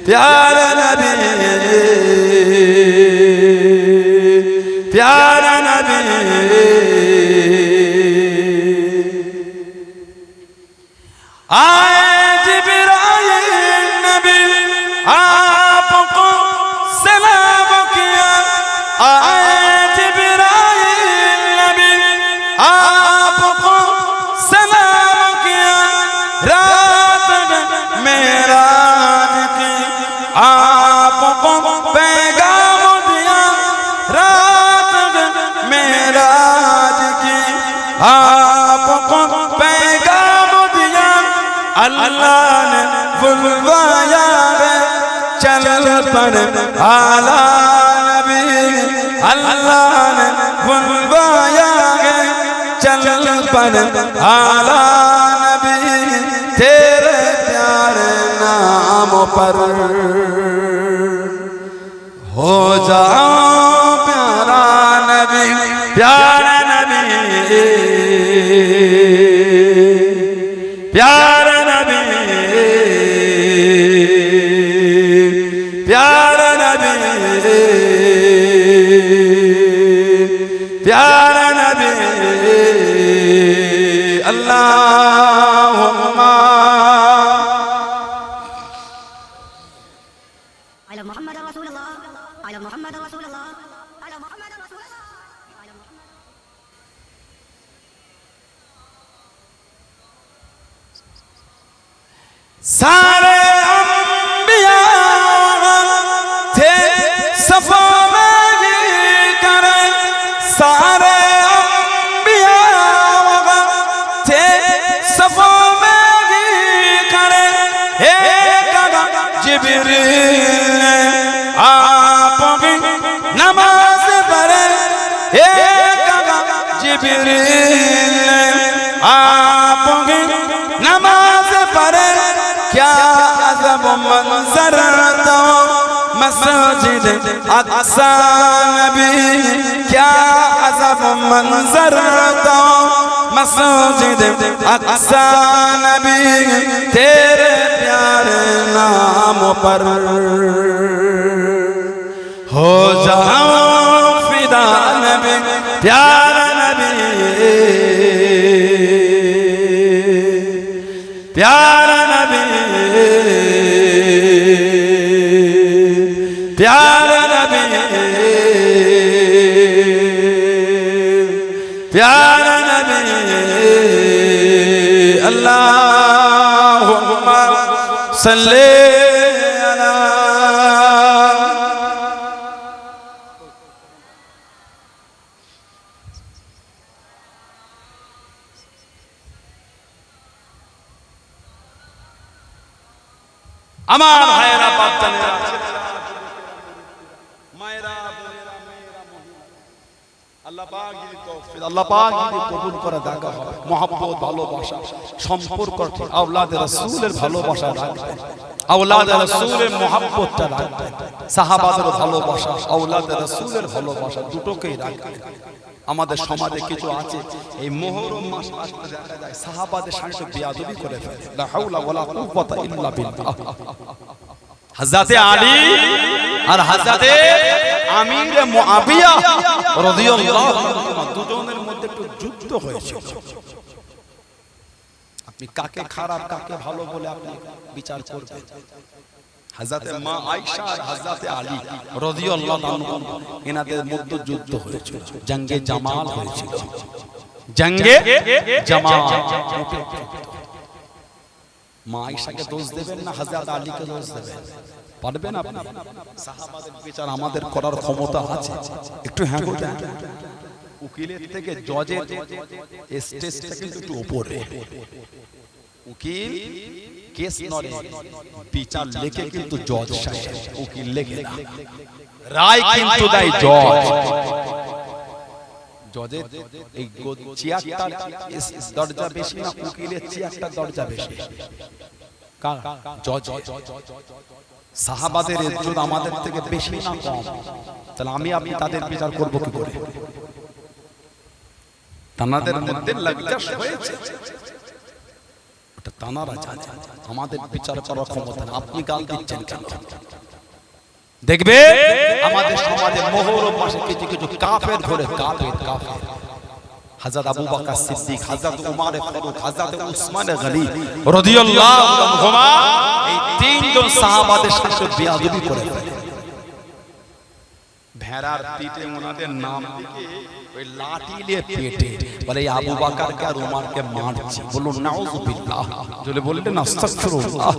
प्यारा नबी प्यारा नबी आए जिब्राइल नबी आपको सलाम किया आए जिब्राइल नबी आपको सलाम किया रात मेराज की आपको पैगाम दिया रात मेराज की आपको पैगाम दिया अल्लाह ने बुलवाया है चल पर आला नबी अल्लाह ने बुलवाया है चल पर आला नबी तेरे प्यारे नाम पर हो जाओ प्यारा नबी प्यारा नबी प्यारा नबी प्यारा नबी प्यारा नबी अल्लाहुम्मा अला मुहम्मद रसूलुल्लाह अला मुहम्मद रसूलुल्लाह अला मुहम्मद रसूलुल्लाह सारे अंबिया थे सफा में करे सारे अंबिया थे सफा में करे एक जिब्रील आप भी नमाज पढ़े एक जिब्रील आप भी नमाज पढ़े क्या अजब मंजर तो मस्जिद अक्सा नबी क्या अजब मंजर तो मस्जिद अक्सा नबी तेरे प्यारे नाम पर हो जाऊं फिदा नबी प्यारा नबी प्यारा नबी प्यारा नबी प्यारा नबी अल्लाहुम्मा सल्ली अला আমার ভাইয়েরা বাচ্চারা মায়েরা বোনেরা মেয়েরা মহিলা আল্লাহ পাক যদি তৌফিক আল্লাহ পাক যদি কবুল করে দেখা হয় মহব্বত ভালোবাসা সম্পর্ক ঠিক আওলাদে রাসূলের ভালোবাসা রাখবেন আওলাদে রাসূলের মহব্বতটা রাখবেন সাহাবাদের ভালোবাসা আওলাদে রাসূলের ভালোবাসা দুটোকেই রাখবেন আমাদের সমাজে কিছু আছে এই মুহররম মাস আসলে দেখা যায় সাহাবাদের সাথে বেয়াদবি করে ফেলে লা হাওলা ওয়ালা কুওয়াতা ইল্লা বিল্লাহ হযরতে আলী আর হযরতে আমির মুআবিয়া রাদিয়াল্লাহু আনহু দুজনের মধ্যে একটু যুদ্ধ হয়েছিল আপনি কাকে খারাপ কাকে ভালো বলে আপনি বিচার করবেন হযরতে মা আয়েশা আর হযরতে আলী রাদিয়াল্লাহু আনহু এনাদের মধ্যে যুদ্ধ হয়েছিল, জঙ্গে জামাল হয়েছিল, জঙ্গে জামাল। মা আয়েশাকে দোষ দেবেন না হযরত আলীকে দোষ দেবেন? পারবেন আপনি? সাহাবাদের বিচার আমাদের করার ক্ষমতা আছে? একটু হ্যাঁ বলতে, উকিলের থেকে জজের স্টেজটা কিন্তু একটু উপরে। উকিল কেস নড়ে, বিচার লেখে কিন্তু জজ সাহেব, উকিল লেখে না। রায় কিন্তু দেয় জজ। জজের এই চেয়ারটার দরজা বেশি না উকিলের চেয়ারটার দরজা বেশি? কার? জজ। সাহাবাদের ইজ্জত আমাদের থেকে বেশি না কম? তাহলে আমি আপনি তাদের বিচার করব কি করে? তানাদের মধ্যে লজ্জা হয়েছে, ওটা তানারা জানে, আমাদের বিচার করার ক্ষমতা না। আপনি গাল দিচ্ছেন কেন? দেখবে আমাদের সমাজে মোহরম মাসে কিছু কিছু কাফের ধরে, কাফের কাফের, হযরত আবু বকর সিদ্দিক, হযরত উমর ফারুক, হযরত উসমান গনি রাদিয়াল্লাহু আনহুমা, এই তিনজন সাহাবাদের সাথে বেয়াদবি করে ফেলে। ভেড়ার পিঠে ওনাদের নাম লিখে ওই লাঠি দিয়ে পেটে বলে আবু বকরকে আর উমরকে মারছে। বলুন নাউযুবিল্লাহ, জলে বললেন আস্তাগফিরুল্লাহ।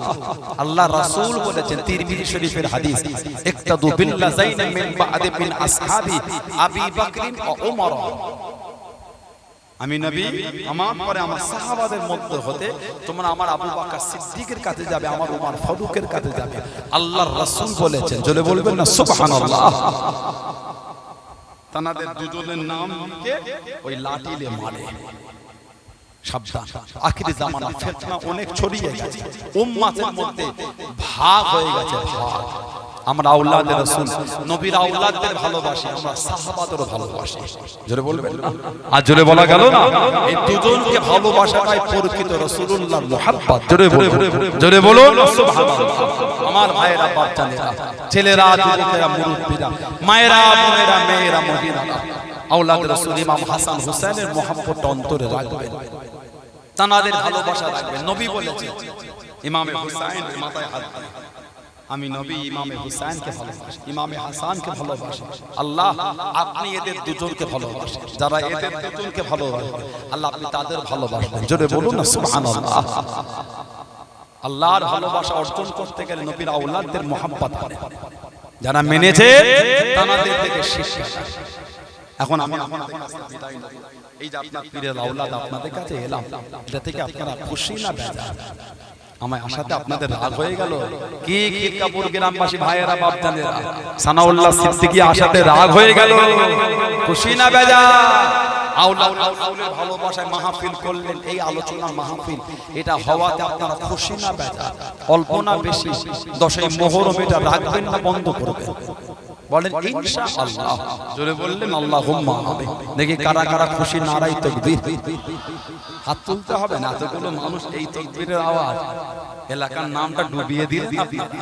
আল্লাহ রাসূল বলেছেন তিরমিজি শরীফের হাদিস, ইক্তাদু বিল্লাযাইন মিন বা'দি মিন আসহাবি আবি বকর ওয়া উমর। আমি নবী, আমার পরে আমার সাহাবাদের মধ্যে হতে তোমরা আমার আবু বকর সিদ্দিকের কাছে যাবে, আমার উমর ফারুকের কাছে যাবে। আল্লাহর রাসূল বলেছেন, জলে বলবেন না সুবহানাল্লাহ। তানাদের দুজনের নাম লিখে ওই লাঠি দিয়ে মারে। সাবধান, আখিরি জামানা ফিতনা অনেক ছড়িয়ে গেছে, উম্মতের মধ্যে ভাগ হয়ে গেছে ভাগ। আমরা আওলাদে রাসূল, নবীর আওলাদদের ভালোবাসি, আমরা সাহাবাদেরও ভালোবাসি। জোরে বলবেন না? আর জোরে বলা গেল না? এই দুজনকে ভালোবাসাটাই প্রকৃত রাসূলুল্লাহর মুহাব্বত। জোরে বলুন, জোরে বলুন সুবহানাল্লাহ। আমার ভাইয়েরা, বাচ্চারা, ছেলেরা, যুবকেরা, মুরব্বিরা, মায়েরা, বোনেরা, মেয়েরা, মহিলারা, আওলাদে রাসূল ইমাম হাসান হুসাইনের মুহাব্বত অন্তরে রাখবেন, তানাদের ভালোবাসা রাখবেন। নবী বলেছেন ইমামে হুসাইন মাথায় হাত দিয়ে, আমি নবী ইমামে হুসাইনকে ভালোবাসি, ইমামে হাসানকে ভালোবাসি। আল্লাহ আপনি এদের দুজনকে ভালোবাসেন, যারা এদের দুজনকে ভালোবাসে আল্লাহ আপনি তাদের ভালোবাসবেন। জোরে বলুন না সুবহানাল্লাহ। আল্লাহর ভালোবাসা অর্জন করতে গেলে নবীর আওলাদদের মুহাব্বত করে, যারা মেনেছে তাদের থেকে শিক্ষা। এখন আমি আপনাদের কাছে বিদায় নেব। এই যে আপনার পীরের আওলাদ আপনাদের কাছে এলাম, এটা থেকে আপনারা খুশি না বেজার? আমায় আশাতে আপনাদের রাগ হয়ে গেল কি? খিরকাপুর গ্রামবাসী ভাইয়েরা, বাপজানেরা, সানাউল্লাহ সিদ্দিকী আশাতে রাগ হয়ে গেল? খুশি না বেজার? আওলাদ রাসূলের ভালোবাসায় মাহফিল করলেন, এই আলোচনা মাহফিল, এটা হওয়াতে আপনারা খুশি না বেজার? অল্প না বেশি? 10ই মুহররম এটা রাখবেন না বন্ধ করবেন? বলেন ইনশাআল্লাহ। জোরে বললেন আল্লাহুম্মা আমিন। দেখি কারা কারা খুশি। নারায়ে তাকবীর। হাত তুলতে হবে না, এতগুলো মানুষ, এই তাকবীরের আওয়াজ। এলাকার নামটা ডুবিয়ে দিলেন আপনারা।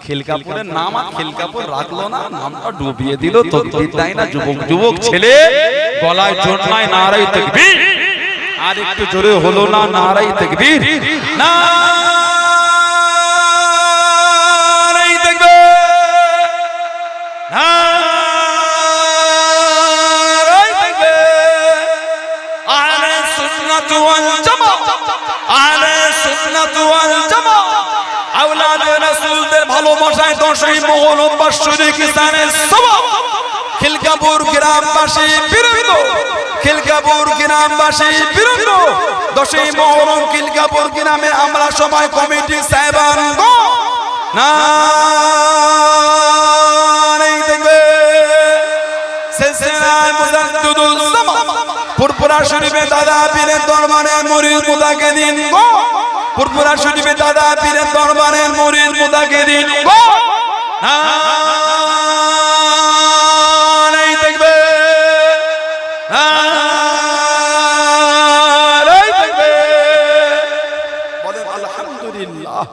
খিলকাপুরের নাম আর খিলকাপুর রাখলো না, নামটা ডুবিয়ে দিল। তাকবীর দেয় না যুবক যুবক ছেলে, গলায় জোর নাই, নারায়ে তাকবীর। আর একটু জোরে হলো না, নারায়ে তাকবীর, না ভালোবাসায় 10ই মুহররম বাৎসরিক স্নানের সওয়াব খিলকাপুর গ্রামবাসী বিরুদ্ধ, খিলকাপুর গ্রামবাসী বিরুদ্ধ 10ই মুহররম খিলকাপুর গ্রামে আমরা সবাই কমিটি সাহেবান গো নারায়ে তাকবীর। সিলসিলায়ে মুজাদ্দিদুল জামান পুরপুরা শরীফে দাদা পীরের দরবারে মুরিদ মুতাকিদিন গো, পুরপুরা শরীফে দাদা পীরের দরবারের মুরিদ মুতাকিদিন গো নারায়ে তাকবীর, নারায়ে তাকবীর। বলেন আলহামদুলিল্লাহ।